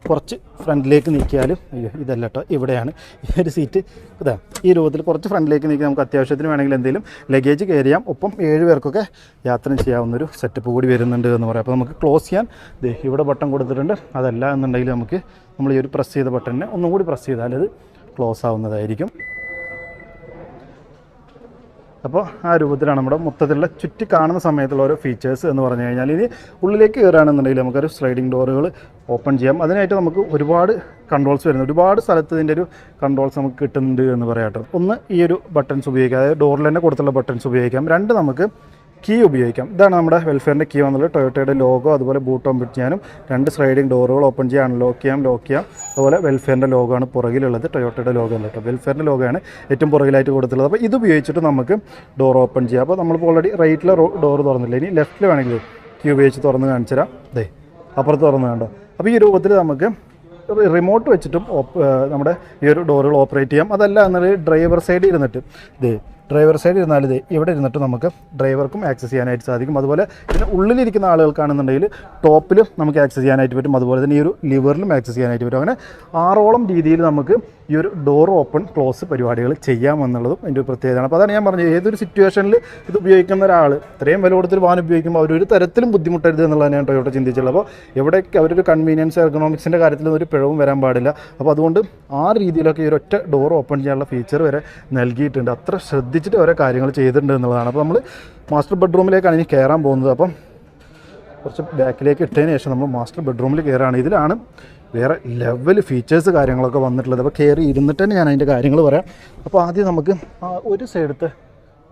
കുറച്ച് ഫ്രണ്ടിലേക്ക് നീക്കിയാലും, അയ്യോ ഇതല്ല കേട്ടോ, ഇവിടെയാണ് ഈ ഒരു സീറ്റ്, ഇതാ ഈ രൂപത്തിൽ കുറച്ച് ഫ്രണ്ടിലേക്ക് നീക്കി നമുക്ക് അത്യാവശ്യത്തിന് വേണമെങ്കിൽ എന്തെങ്കിലും ലഗേജ് കയറി ചെയ്യാം. ഒപ്പം 7 പേർക്കൊക്കെ യാത്ര ചെയ്യാവുന്നൊരു സെറ്റപ്പ് കൂടി വരുന്നുണ്ട് എന്ന് പറയാം. അപ്പോൾ നമുക്ക് ക്ലോസ് ചെയ്യാൻ ഇവിടെ ബട്ടൺ കൊടുത്തിട്ടുണ്ട്. അതല്ല എന്നുണ്ടെങ്കിൽ നമുക്ക് നമ്മൾ ഈ ഒരു പ്രസ് ചെയ്ത ബട്ടണിനെ ഒന്നും കൂടി പ്രസ് ചെയ്താൽ ഇത് ക്ലോസ് ആവുന്നതായിരിക്കും. അപ്പോൾ ആ രൂപത്തിലാണ് നമ്മുടെ മൊത്തത്തിലുള്ള ചുറ്റി കാണുന്ന സമയത്തുള്ള ഓരോ ഫീച്ചേഴ്സ് എന്ന് പറഞ്ഞു കഴിഞ്ഞാൽ. ഇനി ഉള്ളിലേക്ക് കയറുകയാണെന്നുണ്ടെങ്കിൽ നമുക്കൊരു സ്ലൈഡിങ് ഡോറുകൾ ഓപ്പൺ ചെയ്യാം. അതിനായിട്ട് നമുക്ക് ഒരുപാട് കൺട്രോൾസ് വരുന്നത്, ഒരുപാട് സ്ഥലത്ത് ഇതിൻ്റെ ഒരു കൺട്രോൾസ് നമുക്ക് കിട്ടുന്നുണ്ട് എന്ന് പറയാട്ടോ. ഒന്ന് ഈ ഒരു ബട്ടൺസ് ഉപയോഗിക്കാം, അതായത് ഡോറിൽ തന്നെ കൊടുത്തുള്ള ബട്ടൺസ് ഉപയോഗിക്കാം. 2 നമുക്ക് കീ ഉപയോഗിക്കാം. ഇതാണ് നമ്മുടെ വെൽഫെയറിൻ്റെ കീ വന്നുള്ളത്. ടൊയോട്ടയുടെ ലോഗോ, അതുപോലെ ബൂട്ട് ഓപ്പൺ ചെയ്യാനും 2 സ്ലൈഡിങ് ഡോറുകൾ ഓപ്പൺ ചെയ്യാൻ അൺലോക്ക് ചെയ്യാം, ലോക്ക് ചെയ്യാം. അതുപോലെ വെൽഫെയറിൻ്റെ ലോഗോ ആണ് പുറകിലുള്ളത്, ടൊയോട്ടയുടെ ലോഗോ അല്ല കേട്ടോ, വെൽഫെയറിൻ്റെ ലോഗോയാണ് ഏറ്റവും പുറകിലായിട്ട് കൊടുത്തുള്ളത്. അപ്പോൾ ഇത് ഉപയോഗിച്ചിട്ട് നമുക്ക് ഡോർ ഓപ്പൺ ചെയ്യാം. അപ്പോൾ നമ്മളിപ്പോൾ ഓൾറെഡി റൈറ്റിലെ ഡോർ തുറന്നില്ല, ഇനി ലെഫ്റ്റിൽ വേണമെങ്കിൽ കീ ഉപയോഗിച്ച് തുറന്ന് കാണിച്ചു തരാം. അപ്പുറത്ത് തുറന്ന് കണ്ടോ. അപ്പോൾ ഈ രൂപത്തിൽ നമുക്ക് റിമോട്ട് വെച്ചിട്ടും നമ്മുടെ ഈ ഒരു ഡോറുകൾ ഓപ്പറേറ്റ് ചെയ്യാം. അതല്ല എന്നുള്ളത് ഡ്രൈവർ സൈഡിൽ ഇരുന്നിട്ട് ഡ്രൈവർ സൈഡ് ഇരുന്നാൽ ഇവിടെ ഇരുന്നിട്ട് നമുക്ക് ഡ്രൈവർക്കും ആക്സസ് ചെയ്യാനായിട്ട് സാധിക്കും. അതുപോലെ ഇതിന് ഉള്ളിലിരിക്കുന്ന ആളുകൾക്കാണെന്നുണ്ടെങ്കിൽ ടോപ്പിലും നമുക്ക് ആക്സസ് ചെയ്യാനായിട്ട് പറ്റും. അതുപോലെ തന്നെ ഈ ഒരു ലിവറിലും ആക്സസ് ചെയ്യാനായിട്ട് പറ്റും. അങ്ങനെ 6ഓളം രീതിയിൽ നമുക്ക് ഈ ഒരു ഡോർ ഓപ്പൺ ക്ലോസ് പരിപാടികൾ ചെയ്യാമെന്നുള്ളതും അതിൻ്റെ ഒരു പ്രത്യേകതയാണ്. അപ്പോൾ അതാണ് ഞാൻ പറഞ്ഞത്, ഏതൊരു സിറ്റുവേഷനിൽ ഇത് ഉപയോഗിക്കുന്ന ഒരാൾ ഇത്രയും വില കൊടുത്തൊരു വാഹനം ഉപയോഗിക്കുമ്പോൾ അവരൊരു തരത്തിലും ബുദ്ധിമുട്ടരുത് എന്നുള്ളതാണ് ഞാൻ ടൊയോട്ട ചിന്തിച്ചുള്ളത്. അപ്പോൾ എവിടെയൊക്കെ അവരൊരു കൺവീനിയൻസ് എക്കണോമിക്സിൻ്റെ കാര്യത്തിൽ ഒരു പിഴവും വരാൻ പാടില്ല. അപ്പോൾ അതുകൊണ്ട് ആ രീതിയിലൊക്കെ ഈ ഒരൊറ്റ ഡോർ ഓപ്പൺ ചെയ്യാനുള്ള ഫീച്ചർ വരെ നൽകിയിട്ടുണ്ട്. അത്ര ശ്രദ്ധിച്ചിട്ട് ഓരോ കാര്യങ്ങൾ ചെയ്തിട്ടുണ്ട് എന്നുള്ളതാണ്. അപ്പോൾ നമ്മൾ മാസ്റ്റർ ബെഡ്റൂമിലേക്കാണ് ഇനി കയറാൻ പോകുന്നത്. അപ്പം കുറച്ച് ബാക്കിലേക്ക് ഇട്ടതിന് ശേഷം നമ്മൾ മാസ്റ്റർ ബെഡ്റൂമിൽ കയറാണ്. ഇതിലാണ് വേറെ ലെവൽ ഫീച്ചേഴ്സ് കാര്യങ്ങളൊക്കെ വന്നിട്ടുള്ളത്. അപ്പോൾ കയറി ഇരുന്നിട്ട് തന്നെ ഞാൻ അതിൻ്റെ കാര്യങ്ങൾ പറയാം. അപ്പോൾ ആദ്യം നമുക്ക് ആ ഒരു സൈഡത്തെ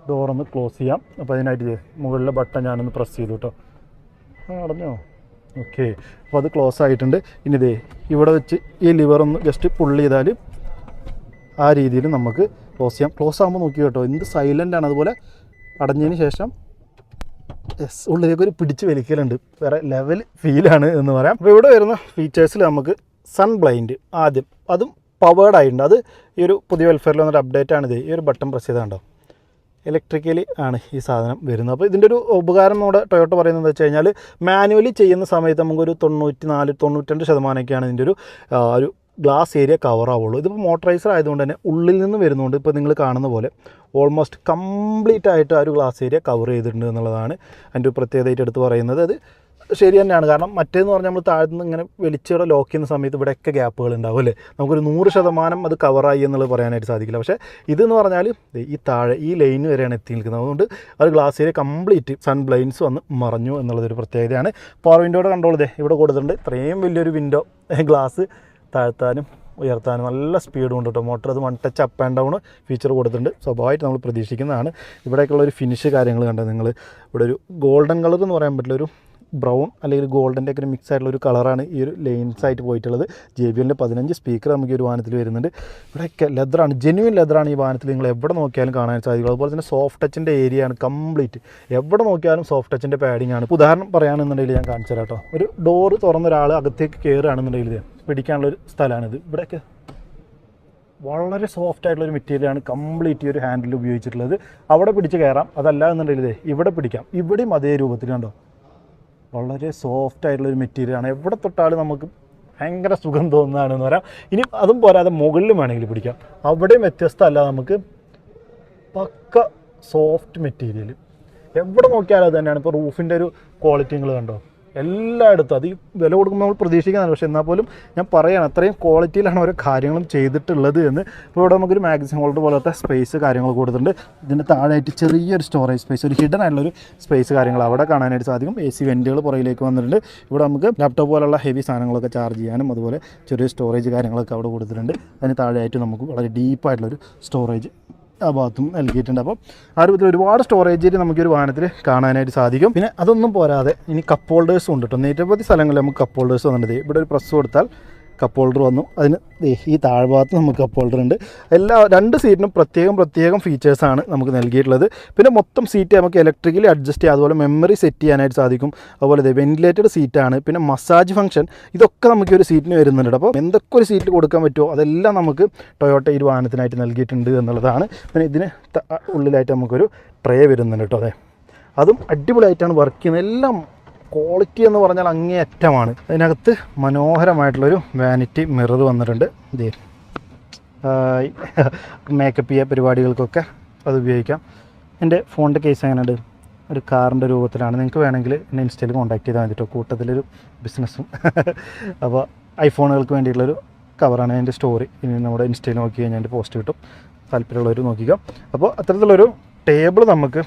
ഡോറൊന്ന് ക്ലോസ് ചെയ്യാം. അപ്പോൾ അതിനായിട്ട് മുകളിലെ ബട്ടൺ ഞാനൊന്ന് പ്രസ് ചെയ്തു കേട്ടോ. അടഞ്ഞോ? ഓക്കെ. അപ്പോൾ അത് ക്ലോസ് ആയിട്ടുണ്ട്. ഇനി ഇവിടെ വെച്ച് ഈ ലിവറൊന്ന് ജസ്റ്റ് പുള്ള് ചെയ്താൽ ആ രീതിയിൽ നമുക്ക് ക്ലോസ് ചെയ്യാം. ക്ലോസ് ആകുമ്പോൾ നോക്കി കേട്ടോ, എന്ത് സൈലൻ്റാണ്. അതുപോലെ അടഞ്ഞതിന് ശേഷം ഉള്ളിലേക്ക് ഒരു പിടിച്ച് വലിക്കലുണ്ട്, വേറെ ലെവൽ ഫീലാണ് എന്ന് പറയാം. അപ്പോൾ ഇവിടെ വരുന്ന ഫീച്ചേഴ്സിൽ നമുക്ക് സൺ ബ്ലൈൻഡ് ആദ്യം, അതും പവേർഡ് ആയിട്ടുണ്ട്. അത് ഈ ഒരു പുതിയ വെൽഫെയറിൽ വന്നൊരു അപ്ഡേറ്റ് ആണിത്. ഈ ഒരു ബട്ടൺ പ്രസ് ചെയ്താണ്ടോ ഇലക്ട്രിക്കലി ആണ് ഈ സാധനം വരുന്നത്. അപ്പോൾ ഇതിൻ്റെ ഒരു ഉപകാരം നമ്മുടെ ടൊയോട്ട പറയുന്നത് വെച്ച് കഴിഞ്ഞാൽ മാനുവലി ചെയ്യുന്ന സമയത്ത് നമുക്കൊരു 94-92% ഇതിൻ്റെ ഒരു ഗ്ലാസ് ഏരിയ കവർ ആവുള്ളൂ. ഇതിപ്പോൾ മോട്ടറൈസർ ആയതുകൊണ്ട് തന്നെ ഉള്ളിൽ നിന്ന് വരുന്നതുകൊണ്ട് ഇപ്പോൾ നിങ്ങൾ കാണുന്ന പോലെ ഓൾമോസ്റ്റ് കംപ്ലീറ്റ് ആയിട്ട് ആ ഒരു ഗ്ലാസ് ഏരിയ കവർ ചെയ്തിട്ടുണ്ട് എന്നുള്ളതാണ് അതിൻ്റെ ഒരു പ്രത്യേകതയായിട്ട് എടുത്ത് പറയുന്നത്. അത് ശരി തന്നെയാണ്. കാരണം മറ്റേന്ന് പറഞ്ഞാൽ നമ്മൾ താഴ്ന്ന് ഇങ്ങനെ വെളിച്ചോടെ ലോക്ക് ചെയ്യുന്ന സമയത്ത് ഇവിടെയൊക്കെ ഗ്യാപ്പുകൾ ഉണ്ടാവും അല്ലേ. നമുക്കൊരു 100% അത് കവറായി എന്നുള്ളത് പറയാനായിട്ട് സാധിക്കില്ല. പക്ഷേ ഇതെന്ന് പറഞ്ഞാൽ ഈ താഴെ ഈ ലൈന് വരെയാണ് എത്തി നിൽക്കുന്നത്. അതുകൊണ്ട് അത് glass area complete sun blinds വന്ന് മറഞ്ഞു എന്നുള്ളതൊരു പ്രത്യേകതയാണ്. പവർ വിൻഡോയുടെ കൺട്രോൾ ഇവിടെ കൊടുത്തിട്ടുണ്ട്. ഇത്രയും വലിയൊരു വിൻഡോ ഗ്ലാസ് താഴ്ത്താനും ഉയർത്താനും നല്ല സ്പീഡ് കൊണ്ട് കേട്ടോ. മോട്ടർ അത് 1 touch up and down feature കൊടുത്തിട്ടുണ്ട്. സ്വാഭാവികമായിട്ട് നമ്മൾ പ്രതീക്ഷിക്കുന്നതാണ്. ഇവിടേക്കുള്ള ഒരു ഫിനിഷ് കാര്യങ്ങൾ കണ്ടത് നിങ്ങൾ. ഇവിടെ ഒരു ഗോൾഡൻ കളർ എന്ന് പറയാൻ പറ്റില്ല, ഒരു ബ്രൗൺ അല്ലെങ്കിൽ ഗോൾഡൻ്റെ ഒക്കെ ഒരു മിക്സ് ആയിട്ടുള്ള ഒരു കളറാണ് ഈ ഒരു ലെയിൻസ് ആയിട്ട് പോയിട്ടുള്ളത്. JBLൻ്റെ 15 സ്പീക്കർ നമുക്ക് ഈ ഒരു വാഹനത്തിൽ വരുന്നുണ്ട്. ഇവിടെയൊക്കെ ലെതറാണ്, ജെന്യുവൻ ലെതറാണ് ഈ വാഹനത്തിൽ. നിങ്ങൾ എവിടെ നോക്കിയാലും കാണാൻ സാധിക്കും. അതുപോലെ തന്നെ സോഫ്റ്റ് ടച്ചിൻ്റെ ഏരിയ ആണ് കംപ്ലീറ്റ്. എവിടെ നോക്കിയാലും സോഫ്റ്റ് ടച്ചിൻ്റെ പാഡിംഗ് ആണ്. ഉദാഹരണം പറയുകയാണെന്നുണ്ടെങ്കിൽ ഞാൻ കാണിച്ചു തരാം കേട്ടോ. ഒരു ഡോറ് തുറന്ന ഒരാൾ അകത്തേക്ക് കയറുകയാണെന്നുണ്ടെങ്കിൽ പിടിക്കാനുള്ളൊരു സ്ഥലമാണിത്. ഇവിടെയൊക്കെ വളരെ സോഫ്റ്റ് ആയിട്ടുള്ളൊരു മെറ്റീരിയലാണ് കംപ്ലീറ്റ് ഈ ഒരു ഹാൻഡിൽ ഉപയോഗിച്ചിട്ടുള്ളത്. അവിടെ പിടിച്ച് കയറാം. അതല്ല എന്നുണ്ടെങ്കിൽ ഇവിടെ പിടിക്കാം. ഇവിടെയും അതേ രൂപത്തിൽ കണ്ടോ, വളരെ സോഫ്റ്റ് ആയിട്ടുള്ളൊരു മെറ്റീരിയലാണ്. എവിടെ തൊട്ടാലും നമുക്ക് ഭയങ്കര സുഖം തോന്നുന്നതാണെന്ന് പറയാം. ഇനി അതും പോരാതെ മുകളിലും വേണമെങ്കിൽ പിടിക്കാം. അവിടെയും വ്യത്യസ്തമല്ല, നമുക്ക് പക്ക സോഫ്റ്റ് മെറ്റീരിയൽ. എവിടെ നോക്കിയാലും അത് തന്നെയാണ്. ഇപ്പോൾ റൂഫിൻ്റെ ഒരു ക്വാളിറ്റി നിങ്ങൾ കണ്ടോ, എല്ലായിടത്തും. അത് ഈ വില കൊടുക്കുമ്പോൾ നമ്മൾ പ്രതീക്ഷിക്കുന്നതാണ്, പക്ഷേ എന്നാൽ പോലും ഞാൻ പറയുകയാണ് അത്രയും ക്വാളിറ്റിയിലാണ് ഓരോ കാര്യങ്ങളും ചെയ്തിട്ടുള്ളത് എന്ന്. ഇപ്പോൾ ഇവിടെ നമുക്കൊരു മാഗസിൻ ഹോൾഡർ പോലത്തെ സ്പേസ് കാര്യങ്ങൾ കൊടുത്തിട്ടുണ്ട്. ഇതിൻ്റെ താഴെയായിട്ട് ചെറിയൊരു സ്റ്റോറേജ് സ്പേസ്, ഒരു ഹിഡൻ ആയിട്ടുള്ളൊരു സ്പേസ് കാര്യങ്ങൾ അവിടെ കാണാനായിട്ട് സാധിക്കും. AC വെൻറ്റുകൾ പുറകിലേക്ക് വന്നിട്ടുണ്ട്. ഇവിടെ നമുക്ക് ലാപ്ടോപ്പ് പോലുള്ള ഹെവി സാധനങ്ങളൊക്കെ ചാർജ് ചെയ്യാനും അതുപോലെ ചെറിയ സ്റ്റോറേജ് കാര്യങ്ങളൊക്കെ അവിടെ കൊടുത്തിട്ടുണ്ട്. അതിന് താഴെയായിട്ട് നമുക്ക് വളരെ ഡീപ്പായിട്ടുള്ളൊരു സ്റ്റോറേജ് ആ ഭാഗത്തും നൽകിയിട്ടുണ്ട്. അപ്പോൾ ആ രൂപത്തിൽ ഒരുപാട് സ്റ്റോറേജ് നമുക്കൊരു വാഹനത്തിൽ കാണാനായിട്ട് സാധിക്കും. പിന്നെ അതൊന്നും പോരാതെ ഇനി കപ്പ് ഹോൾഡേഴ്സും ഉണ്ട് കേട്ടോ. നിരവധി സ്ഥലങ്ങളിൽ നമുക്ക് കപ്പ് ഹോൾഡേഴ്സ് വന്നിട്ടുണ്ട്. ഇവിടെ ഒരു പ്രസ് കൊടുത്താൽ കപ്പ് ഹോൾഡർ വന്നു. അതിന് ഈ താഴ്ഭാഗത്ത് നമുക്ക് കപ്പ് ഹോൾഡർ ഉണ്ട്. രണ്ട് സീറ്റിനും പ്രത്യേകം ഫീച്ചേഴ്സാണ് നമുക്ക് നൽകിയിട്ടുള്ളത്. പിന്നെ മൊത്തം സീറ്റ് നമുക്ക് ഇലക്ട്രിക്കലി അഡ്ജസ്റ്റ് ചെയ്യാം, അതുപോലെ മെമ്മറി സെറ്റ് ചെയ്യാനായിട്ട് സാധിക്കും. അതുപോലെ വെന്റിലേറ്റഡ് സീറ്റാണ്. പിന്നെ മസാജ് ഫംഗ്ഷൻ, ഇതൊക്കെ നമുക്ക് ഒരു സീറ്റിന് വരുന്നുണ്ട്. അപ്പോൾ എന്തൊക്കെ ഒരു സീറ്റിൽ കൊടുക്കാൻ പറ്റുമോ അതെല്ലാം നമുക്ക് ടൊയോട്ട ഈ വാഹനത്തിനായിട്ട് നൽകിയിട്ടുണ്ട് എന്നുള്ളതാണ്. പിന്നെ ഇതിന് ഉള്ളിലായിട്ട് നമുക്കൊരു ട്രേ വരുന്നുണ്ട് കേട്ടോ. അതെ, അതും അടിപൊളിയായിട്ടാണ് വർക്ക് ചെയ്യുന്നത്. എല്ലാം ക്വാളിറ്റി എന്ന് പറഞ്ഞാൽ അങ്ങേയറ്റമാണ്. അതിനകത്ത് മനോഹരമായിട്ടുള്ളൊരു വാനിറ്റി മിറർ വന്നിട്ടുണ്ട്. ഇതേ മേക്കപ്പ് ചെയ്യുക പരിപാടികൾക്കൊക്കെ അത് ഉപയോഗിക്കാം. എൻ്റെ ഫോണിൻ്റെ കേസ് എങ്ങനെയുണ്ട്, ഒരു കാറിൻ്റെ രൂപത്തിലാണ്. നിങ്ങൾക്ക് വേണമെങ്കിൽ എന്നെ ഇൻസ്റ്റയിൽ കോൺടാക്ട് ചെയ്താൽ മതിട്ടോ, കൂട്ടത്തിലൊരു ബിസിനസ്സും. അപ്പോൾ ഐഫോണുകൾക്ക് വേണ്ടിയിട്ടുള്ളൊരു കവറാണ് അതിൻ്റെ സ്റ്റോറി. ഇനി നമ്മുടെ ഇൻസ്റ്റയിൽ നോക്കി കഴിഞ്ഞാൽ എൻ്റെ പോസ്റ്റ് കിട്ടും, താല്പര്യമുള്ളവർ നോക്കിക്കാം. അപ്പോൾ അത്തരത്തിലുള്ളൊരു ടേബിൾ നമുക്ക്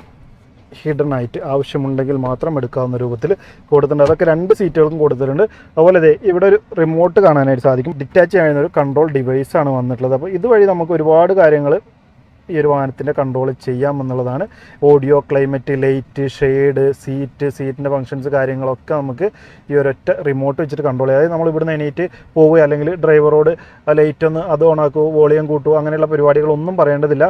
ഹിഡൻ ആയിട്ട് ആവശ്യമുണ്ടെങ്കിൽ മാത്രം എടുക്കാവുന്ന രൂപത്തിൽ കൊടുത്തിട്ടുണ്ട്. അതൊക്കെ 2 സീറ്റുകൾക്കും കൊടുത്തിട്ടുണ്ട്. അതുപോലെ ഇവിടെ ഒരു റിമോട്ട് കാണാനായിട്ട് സാധിക്കും. ഡിറ്റാച്ച് ചെയ്യുന്ന ഒരു കൺട്രോൾ ഡിവൈസാണ് വന്നിട്ടുള്ളത്. അപ്പോൾ ഇതുവഴി നമുക്ക് ഒരുപാട് കാര്യങ്ങൾ ഈ ഒരു വാഹനത്തിൻ്റെ കൺട്രോൾ ചെയ്യാമെന്നുള്ളതാണ്. ഓഡിയോ, ക്ലൈമറ്റ്, ലൈറ്റ്, ഷെയ്ഡ്, സീറ്റിൻ്റെ ഫങ്ഷൻസ് കാര്യങ്ങളൊക്കെ നമുക്ക് ഈ ഒരൊറ്റ റിമോട്ട് വെച്ചിട്ട് കൺട്രോൾ ചെയ്യാം. അതായത് നമ്മൾ ഇവിടുന്ന് എണീറ്റ് പോവുക അല്ലെങ്കിൽ ഡ്രൈവറോട് ലൈറ്റ് ഒന്ന് അത് ഓണാക്കുമോ വോളിയം കൂട്ടുമോ അങ്ങനെയുള്ള പരിപാടികളൊന്നും പറയേണ്ടതില്ല.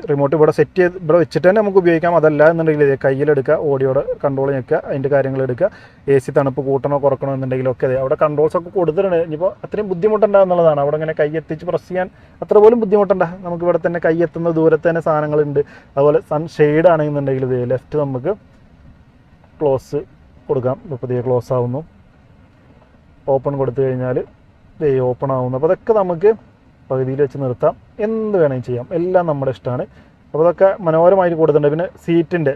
റിമോട്ട് ഇവിടെ സെറ്റ് ചെയ്ത് ഇവിടെ വെച്ചിട്ട് തന്നെ നമുക്ക് ഉപയോഗിക്കാം. അതല്ല എന്നുണ്ടെങ്കിൽ കയ്യിലെടുക്കുക, ഓഡിയോയുടെ കൺട്രോൾ ഞെക്കുക, അതിൻ്റെ കാര്യങ്ങൾ എടുക്കുക. AC തണുപ്പ് കൂട്ടണോ കുറക്കണോ എന്നുണ്ടെങ്കിലൊക്കെ അവിടെ കൺട്രോൾസൊക്കെ കൊടുത്തിട്ടുണ്ട്. ഇനിയിപ്പോൾ അത്രയും ബുദ്ധിമുട്ടുണ്ടാകുന്നുള്ളതാണ്. അവിടെ ഇങ്ങനെ കൈയെത്തിച്ച് പ്രസ് ചെയ്യാൻ അത്ര പോലും ബുദ്ധിമുട്ടുണ്ട. നമുക്ക് ഇവിടെ തന്നെ കൈയെത്തുന്ന ദൂരത്ത് തന്നെ സാധനങ്ങളുണ്ട്. അതുപോലെ സൺ ഷെയ്ഡ് ആണെന്നുണ്ടെങ്കിൽ ലെഫ്റ്റ് നമുക്ക് ക്ലോസ് കൊടുക്കാം. ഇപ്പോൾ ക്ലോസ് ആവുന്നു. ഓപ്പൺ കൊടുത്തു കഴിഞ്ഞാൽ ഓപ്പൺ ആവുന്നു. അപ്പോൾ അതൊക്കെ നമുക്ക് പകുതിയിൽ വെച്ച് നിർത്താം, എന്ത് വേണമെങ്കിൽ ചെയ്യാം. എല്ലാം നമ്മുടെ ഇഷ്ടമാണ്. അപ്പോൾ അതൊക്കെ മനോഹരമായിട്ട് കൊടുത്തിട്ടുണ്ട്. പിന്നെ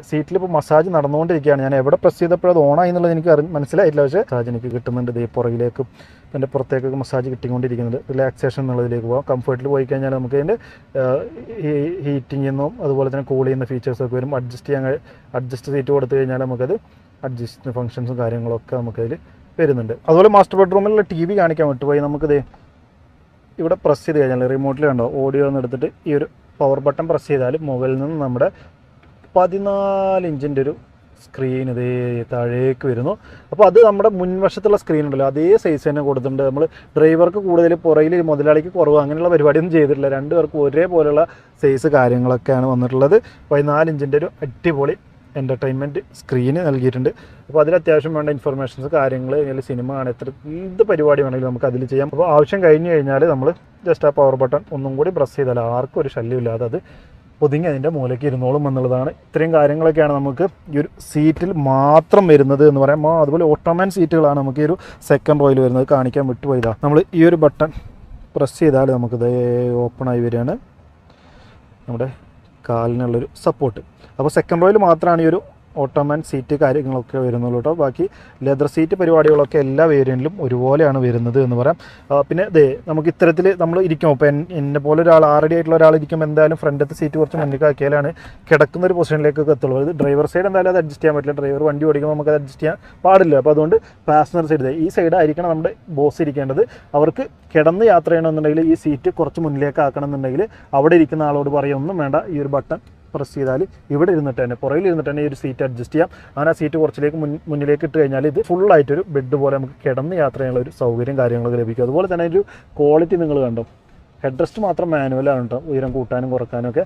സീറ്റിൽ ഇപ്പോൾ മസാജ് നടന്നുകൊണ്ടിരിക്കുകയാണ്. ഞാൻ എവിടെ പ്രസ് ചെയ്തപ്പോൾ അത് ഓണായി എന്നുള്ളത് എനിക്ക് മനസ്സിലായിട്ടില്ല. പക്ഷേ മസാജ് എനിക്ക് കിട്ടുന്നുണ്ട്. പുറകിലേക്കും എൻ്റെ പുറത്തേക്കൊക്കെ മസാജ് കിട്ടിക്കൊണ്ടിരിക്കുന്നുണ്ട്. റിലാക്സേഷൻ എന്നുള്ളതിലേക്ക് പോകാം. കംഫർട്ടിൽ പോയി കഴിഞ്ഞാൽ നമുക്ക് അതിൻ്റെ ഹീറ്റിംഗ് എന്നും അതുപോലെ തന്നെ കൂൾ ചെയ്യുന്ന ഫീച്ചേഴ്സൊക്കെ വരും. അഡ്ജസ്റ്റ് സീറ്റ് കൊടുത്തു കഴിഞ്ഞാൽ നമുക്കത് അഡ്ജസ്റ്റ് ഫങ്ഷൻസും കാര്യങ്ങളൊക്കെ നമുക്കതിൽ വരുന്നുണ്ട്. അതുപോലെ മാസ്റ്റർ ബെഡ്റൂമിലുള്ള TV കാണിക്കാൻ വിട്ടുപോയി. നമുക്കിത് ഇവിടെ പ്രസ് ചെയ്ത് കഴിഞ്ഞാൽ റിമോട്ടിൽ കണ്ടോ, ഓഡിയോ ഒന്ന് എടുത്തിട്ട് ഈ ഒരു പവർ ബട്ടൺ പ്രസ് ചെയ്താൽ മുകളിൽ നിന്ന് നമ്മുടെ 14 ഇഞ്ചിൻ്റെ ഒരു സ്ക്രീൻ ഇതേ താഴേക്ക് വരുന്നു. അപ്പോൾ അത് നമ്മുടെ മുൻവശത്തുള്ള സ്ക്രീൻ ഉണ്ടല്ലോ അതേ സൈസ് തന്നെ കൊടുത്തിട്ടുണ്ട്. നമ്മൾ ഡ്രൈവർക്ക് കൂടുതൽ പുറകിൽ മുതലാളിക്ക് കുറവ് അങ്ങനെയുള്ള പരിപാടിയൊന്നും ചെയ്തിട്ടില്ല. 2 പേർക്കും ഒരേപോലെയുള്ള സൈസ് കാര്യങ്ങളൊക്കെയാണ് വന്നിട്ടുള്ളത്. 14 ഇഞ്ചിൻ്റെ ഒരു അടിപൊളി എൻ്റർടൈൻമെൻറ്റ് സ്ക്രീന് നൽകിയിട്ടുണ്ട്. അപ്പോൾ അതിൽ അത്യാവശ്യം വേണ്ട ഇൻഫർമേഷൻസ് കാര്യങ്ങൾ അല്ലെങ്കിൽ സിനിമ ആണ് എന്ത് പരിപാടി വേണമെങ്കിലും നമുക്ക് അതിൽ ചെയ്യാം. അപ്പോൾ ആവശ്യം കഴിഞ്ഞ് കഴിഞ്ഞാൽ നമ്മൾ ജസ്റ്റ് ആ പവർ ബട്ടൺ ഒന്നും കൂടി പ്രസ് ചെയ്താൽ ആർക്കും ഒരു ശല്യമില്ലാതെ അത് ഒതുങ്ങി അതിൻ്റെ മൂലയ്ക്ക് ഇരുന്നോളും എന്നുള്ളതാണ്. ഇത്രയും കാര്യങ്ങളൊക്കെയാണ് നമുക്ക് ഈ ഒരു സീറ്റിൽ മാത്രം വരുന്നത് എന്ന് പറയാം. അതുപോലെ ഓട്ടോമാൻ സീറ്റുകളാണ് നമുക്ക് ഈ ഒരു സെക്കൻഡ് റോയിൽ വരുന്നത്. കാണിക്കാൻ വിട്ടുപോയതാണ്. നമ്മൾ ഈ ഒരു ബട്ടൺ പ്രസ് ചെയ്താൽ നമുക്കിത് ഓപ്പണായി വരികയാണ് നമ്മുടെ കാലിനുള്ളൊരു സപ്പോർട്ട്. അപ്പോൾ സെക്കൻഡ് റോയിൽ മാത്രമാണ് ഈ ഒരു ഓട്ടോമാൻ സീറ്റ് കാര്യങ്ങളൊക്കെ വരുന്നുള്ളൂ കേട്ടോ. ബാക്കി ലെതർ സീറ്റ് പരിപാടികളൊക്കെ എല്ലാ വേരിയൻറ്റിലും ഒരുപോലെയാണ് വരുന്നത് എന്ന് പറയാം. പിന്നെ നമുക്ക് ഇത്തരത്തിൽ നമ്മൾ ഇരിക്കും. ഇപ്പോൾ എന്നെ പോലെ ഒരാൾ ആൾറെഡി ആയിട്ടുള്ള ഒരാൾ ഇരിക്കുമ്പോൾ എന്തായാലും ഫ്രണ്ടത്തെ സീറ്റ് കുറച്ച് മുന്നിലേക്കാക്കിയാലാണ് കിടക്കുന്ന ഒരു പൊസിഷനിലേക്കൊക്കെ എത്തുള്ളൂ. ഇത് ഡ്രൈവർ സൈഡ് എന്തായാലും അത് അഡ്ജസ്റ്റ് ചെയ്യാൻ പറ്റില്ല. ഡ്രൈവർ വണ്ടി ഓടിക്കുമ്പോൾ നമുക്ക് അത് അഡ്ജസ്റ്റ് ചെയ്യാൻ പാടില്ല. അപ്പോൾ അതുകൊണ്ട് പാസഞ്ചർ സൈഡ് ഈ സൈഡായിരിക്കണം നമ്മുടെ ബോസ് ഇരിക്കേണ്ടത്. അവർക്ക് കിടന്ന് യാത്ര ചെയ്യണമെന്നുണ്ടെങ്കിൽ ഈ സീറ്റ് കുറച്ച് മുന്നിലേക്ക് ആക്കണം എന്നുണ്ടെങ്കിൽ അവിടെ ഇരിക്കുന്ന ആളോട് പറയൊന്നും വേണ്ട, ഈ ഒരു ബട്ടൺ പ്രസ് ചെയ്താൽ ഇവിടെ ഇരുന്നിട്ട് തന്നെ പുറകിൽ ഇരുന്നിട്ട് തന്നെ ഈ ഒരു സീറ്റ് അഡ്ജസ്റ്റ് ചെയ്യാം. അങ്ങനെ ആ സീറ്റ് കുറച്ചിലേക്ക് മുന്നിലേക്ക് ഇട്ട് കഴിഞ്ഞാൽ ഇത് ഫുള്ളായിട്ടൊരു ബെഡ് പോലെ നമുക്ക് കിടന്ന് യാത്ര ചെയ്യാനുള്ള ഒരു സൗകര്യം കാര്യങ്ങളൊക്കെ ലഭിക്കും. അതുപോലെ തന്നെ ഒരു ക്വാളിറ്റി നിങ്ങൾ കണ്ടോ, ഹെഡ് റെസ്റ്റ് മാത്രം മാനുവലാണ് കേട്ടോ, ഉയരം കൂട്ടാനും കുറക്കാനും ഒക്കെ.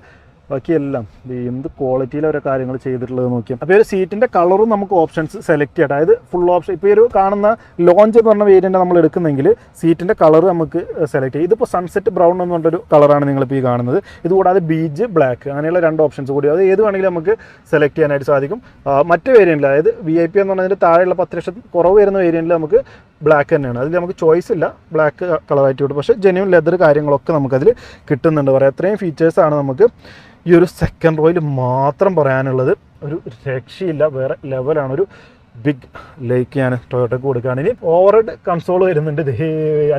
ബാക്കിയെല്ലാം എന്ത് ക്വാളിറ്റിയിൽ ഓരോ കാര്യങ്ങൾ ചെയ്തിട്ടുള്ളത് നോക്കിയാൽ. അപ്പോൾ ഒരു സീറ്റിൻ്റെ കളറും നമുക്ക് ഓപ്ഷൻസ് സെലക്ട് ചെയ്യാം. അതായത് ഫുൾ ഓപ്ഷൻ ഇപ്പോൾ ഈ ഒരു കാണുന്ന ലോഞ്ച് എന്ന് പറഞ്ഞ വേരിയൻ്റ് നമ്മൾ എടുക്കുന്നെങ്കിൽ സീറ്റിൻ്റെ കളർ നമുക്ക് സെലക്ട് ചെയ്യാം. ഇതിപ്പോൾ സൺസെറ്റ് ബ്രൗൺ എന്ന് പറഞ്ഞൊരു കളറാണ് നിങ്ങളിപ്പോൾ ഈ കാണുന്നത്. ഇതുകൂടാതെ ബീച്ച് ബ്ലാക്ക് അങ്ങനെയുള്ള 2 ഓപ്ഷൻസ് കൂടി അത് ഏത് വേണമെങ്കിലും നമുക്ക് സെലക്ട് ചെയ്യാനായിട്ട് സാധിക്കും. മറ്റ് വേരിയൻറ്റിൽ അതായത് VIP എന്ന് പറഞ്ഞതിൻ്റെ താഴെയുള്ള 10 ലക്ഷം കുറവ് വരുന്ന വേരിയൻറ്റിൽ നമുക്ക് ബ്ലാക്ക് തന്നെയാണ്. അതിൽ നമുക്ക് ചോയ്സ് ഇല്ല, ബ്ലാക്ക് കളറായിട്ട് കിട്ടും. പക്ഷേ ജെന്യൂൻ ലെതർ കാര്യങ്ങളൊക്കെ നമുക്കതിൽ കിട്ടുന്നുണ്ട്. പറയാം അത്രയും ഫീച്ചേഴ്സാണ് നമുക്ക് ഈ ഒരു സെക്കൻഡ് റോയിൽ മാത്രം പറയാനുള്ളത് ഒരു രക്ഷയില്ല, വേറെ ലെവലാണ്. ഒരു ബിഗ് ലേക്ക് ഞാൻ ടൊയോട്ടയ്ക്ക് കൊടുക്കുകയാണ്. ഇനി ഓവർഹെഡ് കൺസോൾ വരുന്നുണ്ട്.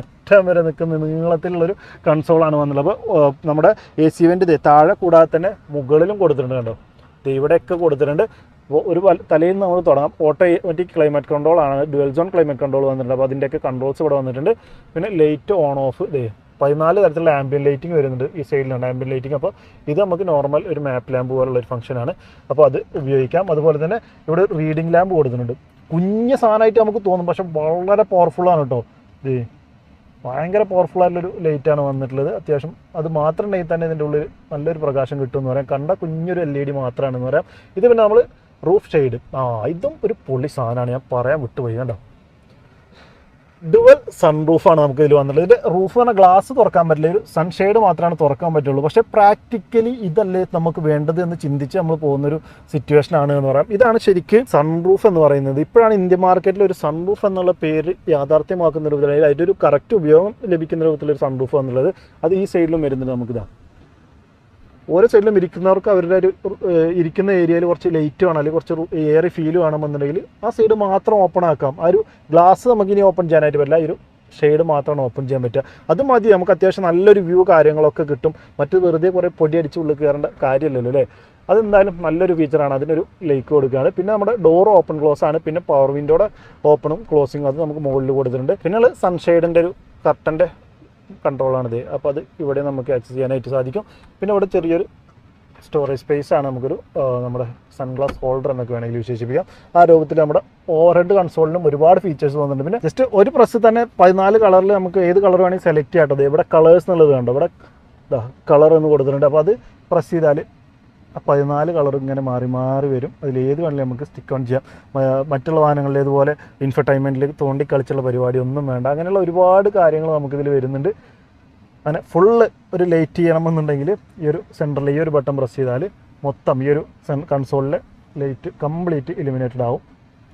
അറ്റം വരെ നിൽക്കുന്ന നീളത്തിലുള്ളൊരു കൺസോളാണ് വന്നുള്ളത്. അപ്പോൾ നമ്മുടെ AC വെൻ്റ് താഴെ കൂടാതെ തന്നെ മുകളിലും കൊടുത്തിട്ടുണ്ട് കണ്ടോ, ഇവിടെയൊക്കെ കൊടുത്തിട്ടുണ്ട്. അപ്പോൾ ഒരു തലയിൽ നിന്ന് നമ്മൾ തുടങ്ങാം. ഓട്ടോമാറ്റിക് ക്ലൈമറ്റ് കൺട്രോൾ ആണ്, ഡുവൽ സോൺ ക്ലൈമറ്റ് കൺട്രോൾ വന്നിട്ടുണ്ട്. അപ്പോൾ അതിൻ്റെയൊക്കെ കൺട്രോൾസ് ഇവിടെ വന്നിട്ടുണ്ട്. പിന്നെ ലൈറ്റ് ഓൺ ഓഫ് 14 തരത്തിലുള്ള ആംബിയൻ ലൈറ്റിംഗ് വരുന്നുണ്ട്. ഈ സൈഡിലുണ്ട് ആംബിയൻ ലൈറ്റിംഗ്. അപ്പോൾ ഇത് നമുക്ക് നോർമൽ ഒരു മാപ്പ് ലാമ്പ് പോലുള്ള ഒരു ഫംഗ്ഷനാണ്. അപ്പോൾ അത് ഉപയോഗിക്കാം. അതുപോലെ തന്നെ ഇവിടെ റീഡിംഗ് ലാമ്പ് കൊടുക്കുന്നുണ്ട്. കുഞ്ഞ് സാധനമായിട്ട് നമുക്ക് തോന്നും, പക്ഷെ വളരെ പവർഫുള്ളാണ് കേട്ടോ. ഇത് ഭയങ്കര പവർഫുള്ളായിട്ടുള്ളൊരു ലൈറ്റാണ് വന്നിട്ടുള്ളത്. അത്യാവശ്യം അത് മാത്രം ഉണ്ടെങ്കിൽ തന്നെ ഇതിൻ്റെ ഉള്ളിൽ നല്ലൊരു പ്രകാശം കിട്ടുമെന്ന് പറയാം. കണ്ട കുഞ്ഞൊരു LED മാത്രമാണെന്ന് പറയാം. ഇത് പിന്നെ നമ്മൾ റൂഫ് ഷെയ്ഡ്, ഇതും ഒരു പൊളി സാധനമാണ്, ഞാൻ പറയാൻ വിട്ടുപോയി കണ്ടോ. ഡുവൽ സൺറൂഫാണ് നമുക്ക് ഇതിൽ വന്നിട്ടുള്ളത്. ഇതിൻ്റെ റൂഫ് പറഞ്ഞാൽ ഗ്ലാസ് തുറക്കാൻ പറ്റില്ല, ഒരു സൺഷെയ്ഡ് മാത്രമാണ് തുറക്കാൻ പറ്റുള്ളൂ. പക്ഷേ പ്രാക്ടിക്കലി ഇതല്ലേ നമുക്ക് വേണ്ടത് എന്ന് ചിന്തിച്ച് നമ്മൾ പോകുന്നൊരു സിറ്റുവേഷനാണ് എന്ന് പറയാം. ഇതാണ് ശരിക്ക് സൺറൂഫ് എന്ന് പറയുന്നത്. ഇപ്പോഴാണ് ഇന്ത്യൻ മാർക്കറ്റിൽ ഒരു സൺറൂഫ് എന്നുള്ള പേര് യാഥാർത്ഥ്യമാക്കുന്ന രൂപത്തിൽ, അതിൻ്റെ ഒരു കറക്റ്റ് ഉപയോഗം ലഭിക്കുന്ന രൂപത്തിലൊരു സൺറൂഫ് എന്നുള്ളത്. അത് ഈ സൈഡിലും വരുന്നുണ്ട്. നമുക്കിതാ ഓരോ സൈഡിലും ഇരിക്കുന്നവർക്ക് അവരുടെ ഒരു ഇരിക്കുന്ന ഏരിയയിൽ കുറച്ച് ലൈറ്റ് വേണം, അല്ലെങ്കിൽ കുറച്ച് എയർ ഫീൽ വേണമെന്നുണ്ടെങ്കിൽ ആ സൈഡ് മാത്രം ഓപ്പൺ ആക്കാം. ആ ഒരു ഗ്ലാസ് നമുക്കിനി ഓപ്പൺ ചെയ്യാനായിട്ട് പറ്റില്ല, ഈ ഒരു ഷെയ്ഡ് മാത്രമാണ് ഓപ്പൺ ചെയ്യാൻ പറ്റുക. അത് മതി, നമുക്ക് അത്യാവശ്യം നല്ലൊരു വ്യൂ കാര്യങ്ങളൊക്കെ കിട്ടും. മറ്റ് വെറുതെ കുറേ പൊടി അടിച്ച് ഉള്ളിൽ കയറേണ്ട കാര്യമില്ലല്ലോ അല്ലേ. അതെന്തായാലും നല്ലൊരു ഫീച്ചറാണ്. അതിനൊരു ലൈക്ക് കൊടുക്കുകയാണ്. പിന്നെ നമ്മുടെ ഡോർ ഓപ്പൺ ക്ലോസ് ആണ്. പിന്നെ പവർ വിൻഡോയുടെ ഓപ്പണും ക്ലോസിങ്ങും അത് നമുക്ക് മുകളിൽ കൊടുത്തിട്ടുണ്ട്. പിന്നെ സൺഷെയ്ഡിൻ്റെ ഒരു കർട്ടൻ്റെ കൺട്രോളാണിത്. അപ്പോൾ അത് ഇവിടെ നമുക്ക് ആക്സസ് ചെയ്യാനായിട്ട് സാധിക്കും. പിന്നെ ഇവിടെ ചെറിയൊരു സ്റ്റോറേജ് സ്പേസ് ആണ്, നമുക്കൊരു നമ്മുടെ സൺഗ്ലാസ് ഹോൾഡർ എന്നൊക്കെ വേണമെങ്കിൽ വിശേഷിപ്പിക്കാം. ആ രൂപത്തിൽ നമ്മുടെ ഓവർഹെഡ് കൺസോളിനും ഒരുപാട് ഫീച്ചേഴ്സ് വന്നിട്ടുണ്ട്. പിന്നെ ജസ്റ്റ് ഒരു പ്രസ് തന്നെ 14 കളറിൽ നമുക്ക് ഏത് കളർ വേണമെങ്കിൽ സെലക്ട് ചെയ്യാട്ടത്. ഇവിടെ കളേഴ്സ് എന്നുള്ളത് കണ്ടോ, ഇവിടെ കളർ എന്ന് കൊടുത്തിട്ടുണ്ട്. അപ്പോൾ അത് പ്രസ് ചെയ്താൽ 14 കളർ ഇങ്ങനെ മാറി മാറി വരും. അതിലേത് വേണമെങ്കിലും നമുക്ക് സ്റ്റിക്ക് ഓൺ ചെയ്യാം. മറ്റുള്ള വാഹനങ്ങളിലേതുപോലെ ഇൻഫർടൈൻമെൻറ്റിൽ തോണ്ടി കളിച്ചുള്ള പരിപാടി ഒന്നും വേണ്ട. അങ്ങനെയുള്ള ഒരുപാട് കാര്യങ്ങൾ നമുക്കിതിൽ വരുന്നുണ്ട്. അങ്ങനെ ഫുള്ള് ഒരു ലൈറ്റ് ചെയ്യണമെന്നുണ്ടെങ്കിൽ ഈ ഒരു സെൻറ്ററിൽ ഈ ഒരു ബട്ടൺ പ്രസ് ചെയ്താൽ മൊത്തം ഈ ഒരു കൺസോളിലെ ലൈറ്റ് കംപ്ലീറ്റ് ഇലുമിനേറ്റഡ് ആവും.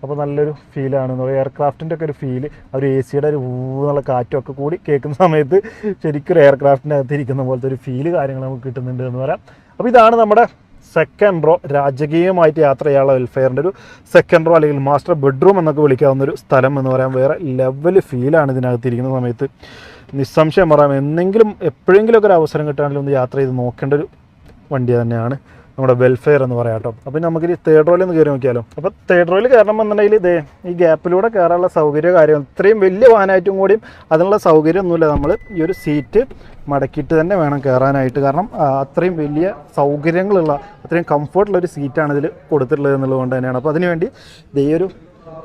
അപ്പോൾ നല്ലൊരു ഫീലാണെന്ന് പറയുക. എയർക്രാഫ്റ്റിൻ്റെ ഒക്കെ ഒരു ഫീല്, ഒരു AC ഒരു ഊന്നുള്ള കാറ്റൊക്കെ കൂടി കേൾക്കുന്ന സമയത്ത് ശരിക്കും ഒരു എയർക്രാഫ്റ്റിൻ്റെ അകത്ത് ഇരിക്കുന്ന പോലത്തെ ഒരു ഫീല് കാര്യങ്ങൾ നമുക്ക് കിട്ടുന്നുണ്ട് എന്ന് പറയാം. അപ്പോൾ ഇതാണ് നമ്മുടെ സെക്കൻഡ് റോ, രാജകീയമായിട്ട് യാത്ര ചെയ്യാനുള്ള വെൽഫെയറിൻ്റെ ഒരു സെക്കൻഡ് റോ, അല്ലെങ്കിൽ മാസ്റ്റർ ബെഡ്റൂം എന്നൊക്കെ വിളിക്കാവുന്ന ഒരു സ്ഥലം എന്ന് പറയാം. വേറെ ലെവൽ ഫീലാണ് ഇതിനകത്തിരിക്കുന്ന സമയത്ത്. നിസ്സംശയം പറയാം, എപ്പോഴെങ്കിലുമൊക്കെ ഒരു അവസരം കിട്ടുകയാണെങ്കിൽ ഒന്ന് യാത്ര ചെയ്ത് നോക്കേണ്ട ഒരു വണ്ടി തന്നെയാണ് നമ്മുടെ വെൽഫെയർ എന്ന് പറയാം കേട്ടോ. അപ്പോൾ നമുക്കിനി തേർഡ് റോയിൽ ഒന്ന് കയറി നോക്കിയാലോ. അപ്പോൾ തേർഡ് റോയിൽ കയറണമെന്നുണ്ടെങ്കിൽ ഈ ഗ്യാപ്പിലൂടെ കയറാനുള്ള സൗകര്യ കാര്യങ്ങൾ, ഇത്രയും വലിയ വാഹനമായിട്ടും കൂടിയും അതിനുള്ള സൗകര്യമൊന്നുമില്ല. നമ്മൾ ഈ ഒരു സീറ്റ് മടക്കിയിട്ട് തന്നെ വേണം കയറാനായിട്ട്. കാരണം അത്രയും വലിയ സൗകര്യങ്ങളുള്ള, അത്രയും കംഫർട്ടുള്ളൊരു സീറ്റാണ് ഇതിൽ കൊടുത്തിട്ടുള്ളത് എന്നുള്ളത് തന്നെയാണ്. അപ്പോൾ അതിനുവേണ്ടി ഈ ഒരു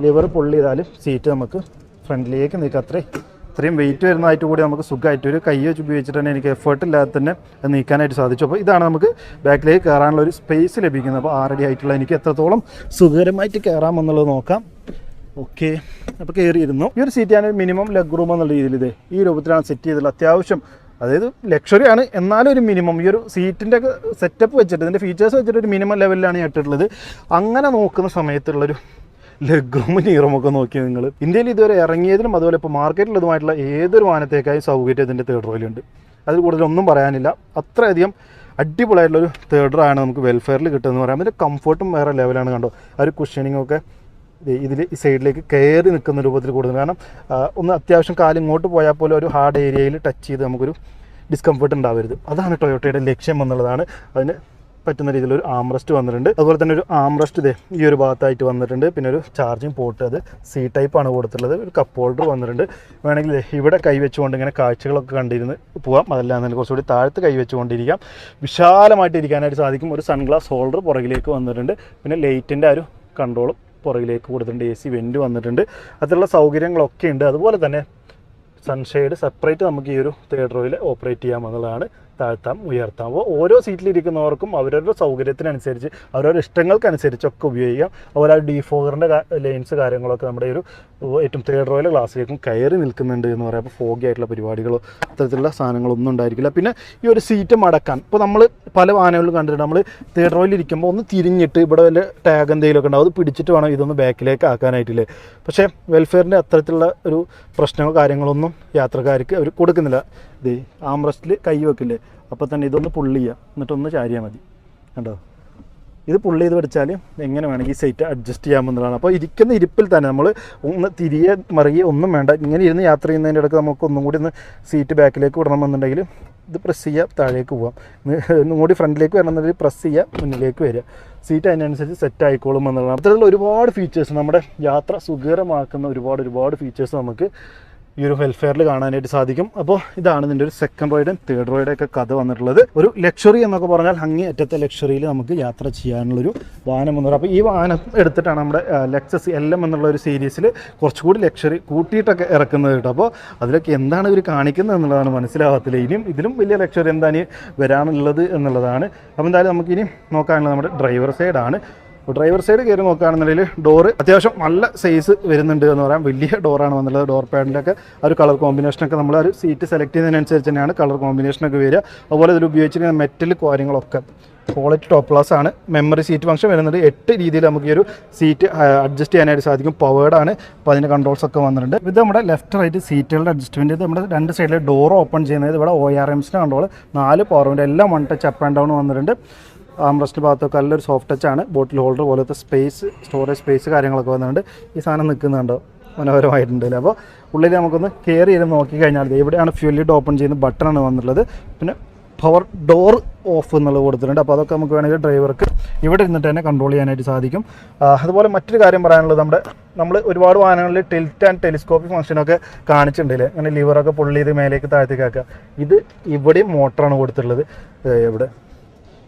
ലിവർ പുള്ളി ചെയ്താൽ സീറ്റ് നമുക്ക് ഫ്രണ്ടിലേക്ക് നിൽക്കുക. ഇത്രയും വെയിറ്റ് വരുന്നതായിട്ട് കൂടി നമുക്ക് സുഖമായിട്ട് ഒരു കൈ വെച്ച് ഉപയോഗിച്ചിട്ട് തന്നെ എനിക്ക് എഫേർട്ട് ഇല്ലാതെ തന്നെ അത് നീക്കാനായിട്ട് സാധിച്ചു. അപ്പോൾ ഇതാണ് നമുക്ക് ബാക്കിലേക്ക് കയറാനുള്ള ഒരു സ്പേസ് ലഭിക്കുന്നത്. അപ്പോൾ ആറടി ആയിട്ടുള്ള എനിക്ക് എത്രത്തോളം സുഖകരമായിട്ട് കയറാമെന്നുള്ളത് നോക്കാം. ഓക്കെ, അപ്പോൾ കയറിയിരുന്നു. ഈ ഒരു സീറ്റ് ഞാൻ മിനിമം ലെഗ് റൂം എന്നുള്ള രീതിയിൽ ഈ രൂപത്തിലാണ് സെറ്റ് ചെയ്തിട്ടുള്ളത്. അത്യാവശ്യം, അതായത് ലക്ഷറി ആണ്, എന്നാലും ഒരു മിനിമം ഈ ഒരു സീറ്റിൻ്റെ ഒക്കെ സെറ്റപ്പ് വെച്ചിട്ട്, ഇതിൻ്റെ ഫീച്ചേഴ്സ് വെച്ചിട്ട് ഒരു മിനിമം ലെവലിലാണ് ഞാൻ ഇട്ടിട്ടുള്ളത്. അങ്ങനെ നോക്കുന്ന സമയത്തുള്ളൊരു ലെഗ് റൂമും നീറമൊക്കെ നോക്കി നിങ്ങൾ ഇന്ത്യയിൽ ഇതുവരെ ഇറങ്ങിയതിനും അതുപോലെ ഇപ്പോൾ മാർക്കറ്റിലുള്ളതുമായിട്ടുള്ള ഏതൊരു വാഹനത്തേക്കായി സൗകര്യം ഇതിൻ്റെ തേർഡ് റോയിലുണ്ട്. അതിൽ കൂടുതലൊന്നും പറയാനില്ല. അത്രയധികം അടിപൊളിയായിട്ടുള്ളൊരു തേർഡ് റോ ആണ് നമുക്ക് വെൽഫെയറിൽ കിട്ടുമെന്ന് പറയാം. അതിൻ്റെ കംഫർട്ടും വേറെ ലെവലാണ്. കണ്ടോ, ആ ഒരു കുഷനിങ്ങൊക്കെ ഇതിൽ ഈ സൈഡിലേക്ക് കയറി നിൽക്കുന്ന രൂപത്തിൽ കൂടുതൽ. കാരണം ഒന്ന് അത്യാവശ്യം കാലം ഇങ്ങോട്ട് പോയാൽ പോലും ഒരു ഹാർഡ് ഏരിയയിൽ ടച്ച് ചെയ്ത് നമുക്കൊരു ഡിസ്കംഫർട്ട് ഉണ്ടാവരുത്. അതാണ് ടൊയോട്ടയുടെ ലക്ഷ്യം എന്നുള്ളതാണ്. അതിന് പറ്റുന്ന രീതിയിൽ ഒരു ആംറസ്റ്റ് വന്നിട്ടുണ്ട്. അതുപോലെ തന്നെ ഒരു ആംറസ്റ്റ് ഈ ഒരു ഭാഗത്തായിട്ട് വന്നിട്ടുണ്ട്. പിന്നെ ഒരു ചാർജിങ് പോർട്ട്, അത് C ടൈപ്പാണ് കൊടുത്തിട്ടുള്ളത്. ഒരു കപ്പ് ഹോൾഡർ വന്നിട്ടുണ്ട്. വേണമെങ്കിൽ ഇവിടെ കൈവച്ചുകൊണ്ട് ഇങ്ങനെ കാഴ്ചകളൊക്കെ കണ്ടിരുന്ന് പോവാം. അതല്ലാന്നുണ്ടെങ്കിൽ കുറച്ചുകൂടി താഴത്ത് കൈവച്ചുകൊണ്ടിരിക്കാം. വിശാലമായിട്ട് ഇരിക്കാനായിട്ട് സാധിക്കും. ഒരു സൺഗ്ലാസ് ഹോൾഡർ പുറകിലേക്ക് വന്നിട്ടുണ്ട്. പിന്നെ ലൈറ്റിൻ്റെ ആ ഒരു കൺട്രോളും പുറകിലേക്ക് കൊടുത്തിട്ടുണ്ട്. AC വെൻറ്റ് വന്നിട്ടുണ്ട്. അതിലുള്ള സൗകര്യങ്ങളൊക്കെ ഉണ്ട്. അതുപോലെ തന്നെ സൺഷെയ്ഡ് സെപ്പറേറ്റ് നമുക്ക് ഈ ഒരു തേർഡ് റോയിൽ ഓപ്പറേറ്റ് ചെയ്യാമെന്നുള്ളതാണ്. താഴ്ത്താം, ഉയർത്താം. അപ്പോൾ ഓരോ സീറ്റിലിരിക്കുന്നവർക്കും അവരവരുടെ സൗകര്യത്തിനനുസരിച്ച്, അവരവരുടെ ഇഷ്ടങ്ങൾക്കനുസരിച്ചൊക്കെ ഉപയോഗിക്കാം. അതുപോലെ ആ ഡീഫോഗറിൻ്റെ ലൈൻസ് കാര്യങ്ങളൊക്കെ നമ്മുടെ ഒരു ഏറ്റവും തേർഡ് റോയിലെ ഗ്ലാസ്സിലേക്കും കയറി നിൽക്കുന്നുണ്ട് എന്ന് പറയാം. അപ്പോൾ ഫോഗി ആയിട്ടുള്ള പരിപാടികളോ അത്തരത്തിലുള്ള സാധനങ്ങളൊന്നും ഉണ്ടായിരിക്കില്ല. പിന്നെ ഈ ഒരു സീറ്റ് മടക്കാൻ, ഇപ്പോൾ നമ്മൾ പല വാഹനങ്ങളിലും കണ്ടിട്ടുണ്ട്, നമ്മൾ തേർഡ് റോയിൽ ഇരിക്കുമ്പോൾ ഒന്ന് തിരിഞ്ഞിട്ട് ഇവിടെ വല്ല ടാഗ് എന്തെങ്കിലുമൊക്കെ ഉണ്ടാവും, അത് പിടിച്ചിട്ട് വേണം ഇതൊന്ന് ബാക്കിലേക്ക് ആക്കാനായിട്ടില്ലേ. പക്ഷേ വെൽഫെയറിൻ്റെ അത്തരത്തിലുള്ള ഒരു പ്രശ്നമോ കാര്യങ്ങളൊന്നും യാത്രക്കാർക്ക് അവർ കൊടുക്കുന്നില്ല. ഇത് ആംറസ്റ്റിൽ കൈ വെക്കില്ലേ, അപ്പോൾ തന്നെ ഇതൊന്ന് പുള്ളി ചെയ്യുക, എന്നിട്ടൊന്ന് ചാരിയാൽ മതി. കണ്ടോ, ഇത് പുള്ളി ചെയ്ത് പഠിച്ചാൽ എങ്ങനെ വേണമെങ്കിൽ ഈ സീറ്റ് അഡ്ജസ്റ്റ് ചെയ്യാമെന്നുള്ളതാണ്. അപ്പോൾ ഇരിക്കുന്ന ഇരിപ്പിൽ തന്നെ നമ്മൾ ഒന്ന് തിരികെ മറിയുക ഒന്നും വേണ്ട, ഇങ്ങനെ ഇരുന്ന് യാത്ര ചെയ്യുന്നതിൻ്റെ ഇടയ്ക്ക് നമുക്ക് ഒന്നും കൂടി ഒന്ന് സീറ്റ് ബാക്കിലേക്ക് വിടണമെന്നുണ്ടെങ്കിൽ ഇത് പ്രസ് ചെയ്യുക, താഴേക്ക് പോകാം. ഒന്നും കൂടി ഫ്രണ്ടിലേക്ക് വരണമെന്നുണ്ടെങ്കിൽ പ്രസ് ചെയ്യുക, മുന്നിലേക്ക് വരിക. സീറ്റ് അതിനനുസരിച്ച് സെറ്റ് ആയിക്കോളും എന്നുള്ളതാണ്. അത്തരത്തിലുള്ള ഒരുപാട് ഫീച്ചേഴ്സ്, നമ്മുടെ യാത്ര സുഖകരമാക്കുന്ന ഒരുപാട് ഫീച്ചേഴ്സ് നമുക്ക് ഈ ഒരു വെൽഫെയറിൽ കാണാനായിട്ട് സാധിക്കും. അപ്പോൾ ഇതാണ് ഇതിൻ്റെ ഒരു സെക്കൻഡ് റോയുടെയും തേർഡ് റോയുടെയൊക്കെ കഥ വന്നിട്ടുള്ളത്. ഒരു ലക്ഷറി എന്നൊക്കെ പറഞ്ഞാൽ അങ്ങേയറ്റത്തെ ലക്ഷറിയിൽ നമുക്ക് യാത്ര ചെയ്യാനുള്ളൊരു വാഹനം എന്ന് പറയുന്നത്. അപ്പോൾ ഈ വാഹനം എടുത്തിട്ടാണ് നമ്മുടെ ലെക്സസ് LM എന്നുള്ള ഒരു സീരീസിൽ കുറച്ചുകൂടി ലക്ഷറി കൂട്ടിയിട്ടൊക്കെ ഇറക്കുന്നത് കേട്ടോ. അപ്പോൾ അതിലൊക്കെ എന്താണ് ഇവർ കാണിക്കുന്നത് എന്നുള്ളതാണ് മനസ്സിലാവാത്തില്ല. ഇനിയും ഇതിലും വലിയ ലക്ഷറി എന്താണ് വരാനുള്ളത് എന്നുള്ളതാണ്. അപ്പോൾ എന്തായാലും നമുക്കിനി നോക്കാനുള്ളത് നമ്മുടെ ഡ്രൈവർ സൈഡാണ്. ഡ്രൈവർ സൈഡ് കയറി നോക്കുകയാണെന്നുണ്ടെങ്കിൽ ഡോറ് അത്യാവശ്യം നല്ല സൈസ് വരുന്നുണ്ട് എന്ന് പറയാം. വലിയ ഡോറാണ് വന്നുള്ളത്. ഡോർ പാഡിലൊക്കെ ആ ഒരു കളർ കോമ്പിനേഷനൊക്കെ നമ്മൾ ആ ഒരു സീറ്റ് സെലക്ട് ചെയ്യുന്നതിനനുസരിച്ച് തന്നെയാണ് കളർ കോമ്പിനേഷനൊക്കെ വരിക. അതുപോലെ ഇതിൽ ഉപയോഗിച്ചിരിക്കുന്ന മെറ്റൽ കാര്യങ്ങളൊക്കെ ക്വാളിറ്റി ടോപ്പ് ക്ലാസ് ആണ്. മെമ്മറി സീറ്റ് ഫംഗ്ഷൻ വരുന്നത് 8 രീതിയിൽ നമുക്ക് ഈ ഒരു സീറ്റ് അഡ്ജസ്റ്റ് ചെയ്യാനായിട്ട് സാധിക്കും. പവേർഡാണ്. അപ്പോൾ അതിൻ്റെ കൺട്രോൾസ് ഒക്കെ വന്നിട്ടുണ്ട്. ഇത് നമ്മുടെ ലെഫ്റ്റ് റൈറ്റ് സീറ്റുകളുടെ അഡ്ജസ്റ്റ്മെൻറ്റ്. ഇത് നമ്മുടെ 2 സൈഡിൽ ഡോർ ഓപ്പൺ ചെയ്യുന്നത്. ഇവിടെ ORMസിൻ്റെ കൺട്രോൾ, 4 പവർ വിൻഡോ, എല്ലാം 1 ടച്ച് അപ്പ് ആൻഡ് ഡൗൺ വന്നിട്ടുണ്ട്. ആംറസ്റ്റ് ഭാഗത്തൊക്കെ നല്ലൊരു സോഫ്റ്റ് ടച്ചാണ്. ബോട്ടിൽ ഹോൾഡർ പോലത്തെ സ്പേസ്, സ്റ്റോറേജ് സ്പേസ് കാര്യങ്ങളൊക്കെ വന്നിട്ടുണ്ട്. ഈ സാധനം നിൽക്കുന്നുണ്ടോ, മനോഹരമായിട്ടുണ്ട്. അപ്പോൾ ഉള്ളിൽ നമുക്കൊന്ന് കയറി ചെയ്ത് നോക്കിക്കഴിഞ്ഞാൽ ഇവിടെയാണ് ഫ്യൂൽ ലിഡ് ഓപ്പൺ ചെയ്യുന്ന ബട്ടണാണ് വന്നിട്ടുള്ളത്. പിന്നെ പവർ ഡോർ ഓഫ് എന്നുള്ളത് കൊടുത്തിട്ടുണ്ട്. അപ്പോൾ അതൊക്കെ നമുക്ക് വേണമെങ്കിൽ ഡ്രൈവർക്ക് ഇവിടെ ഇരുന്നിട്ട് തന്നെ കൺട്രോൾ ചെയ്യാനായിട്ട് സാധിക്കും. അതുപോലെ മറ്റൊരു കാര്യം പറയാനുള്ളത്, നമ്മൾ ഒരുപാട് വാഹനങ്ങളിൽ ടിൽറ്റ് ആൻഡ് ടെലിസ്കോപ്പിക് ഫംഗ്ഷനൊക്കെ കാണിച്ചിട്ടുണ്ടല്ലേ, അങ്ങനെ ലിവറൊക്കെ പുള്ളി ചെയ്ത് മേലേക്ക് താഴത്തേക്ക് ആക്കുക. ഇത് ഇവിടെയും മോട്ടറാണ് കൊടുത്തിട്ടുള്ളത്. ഇവിടെ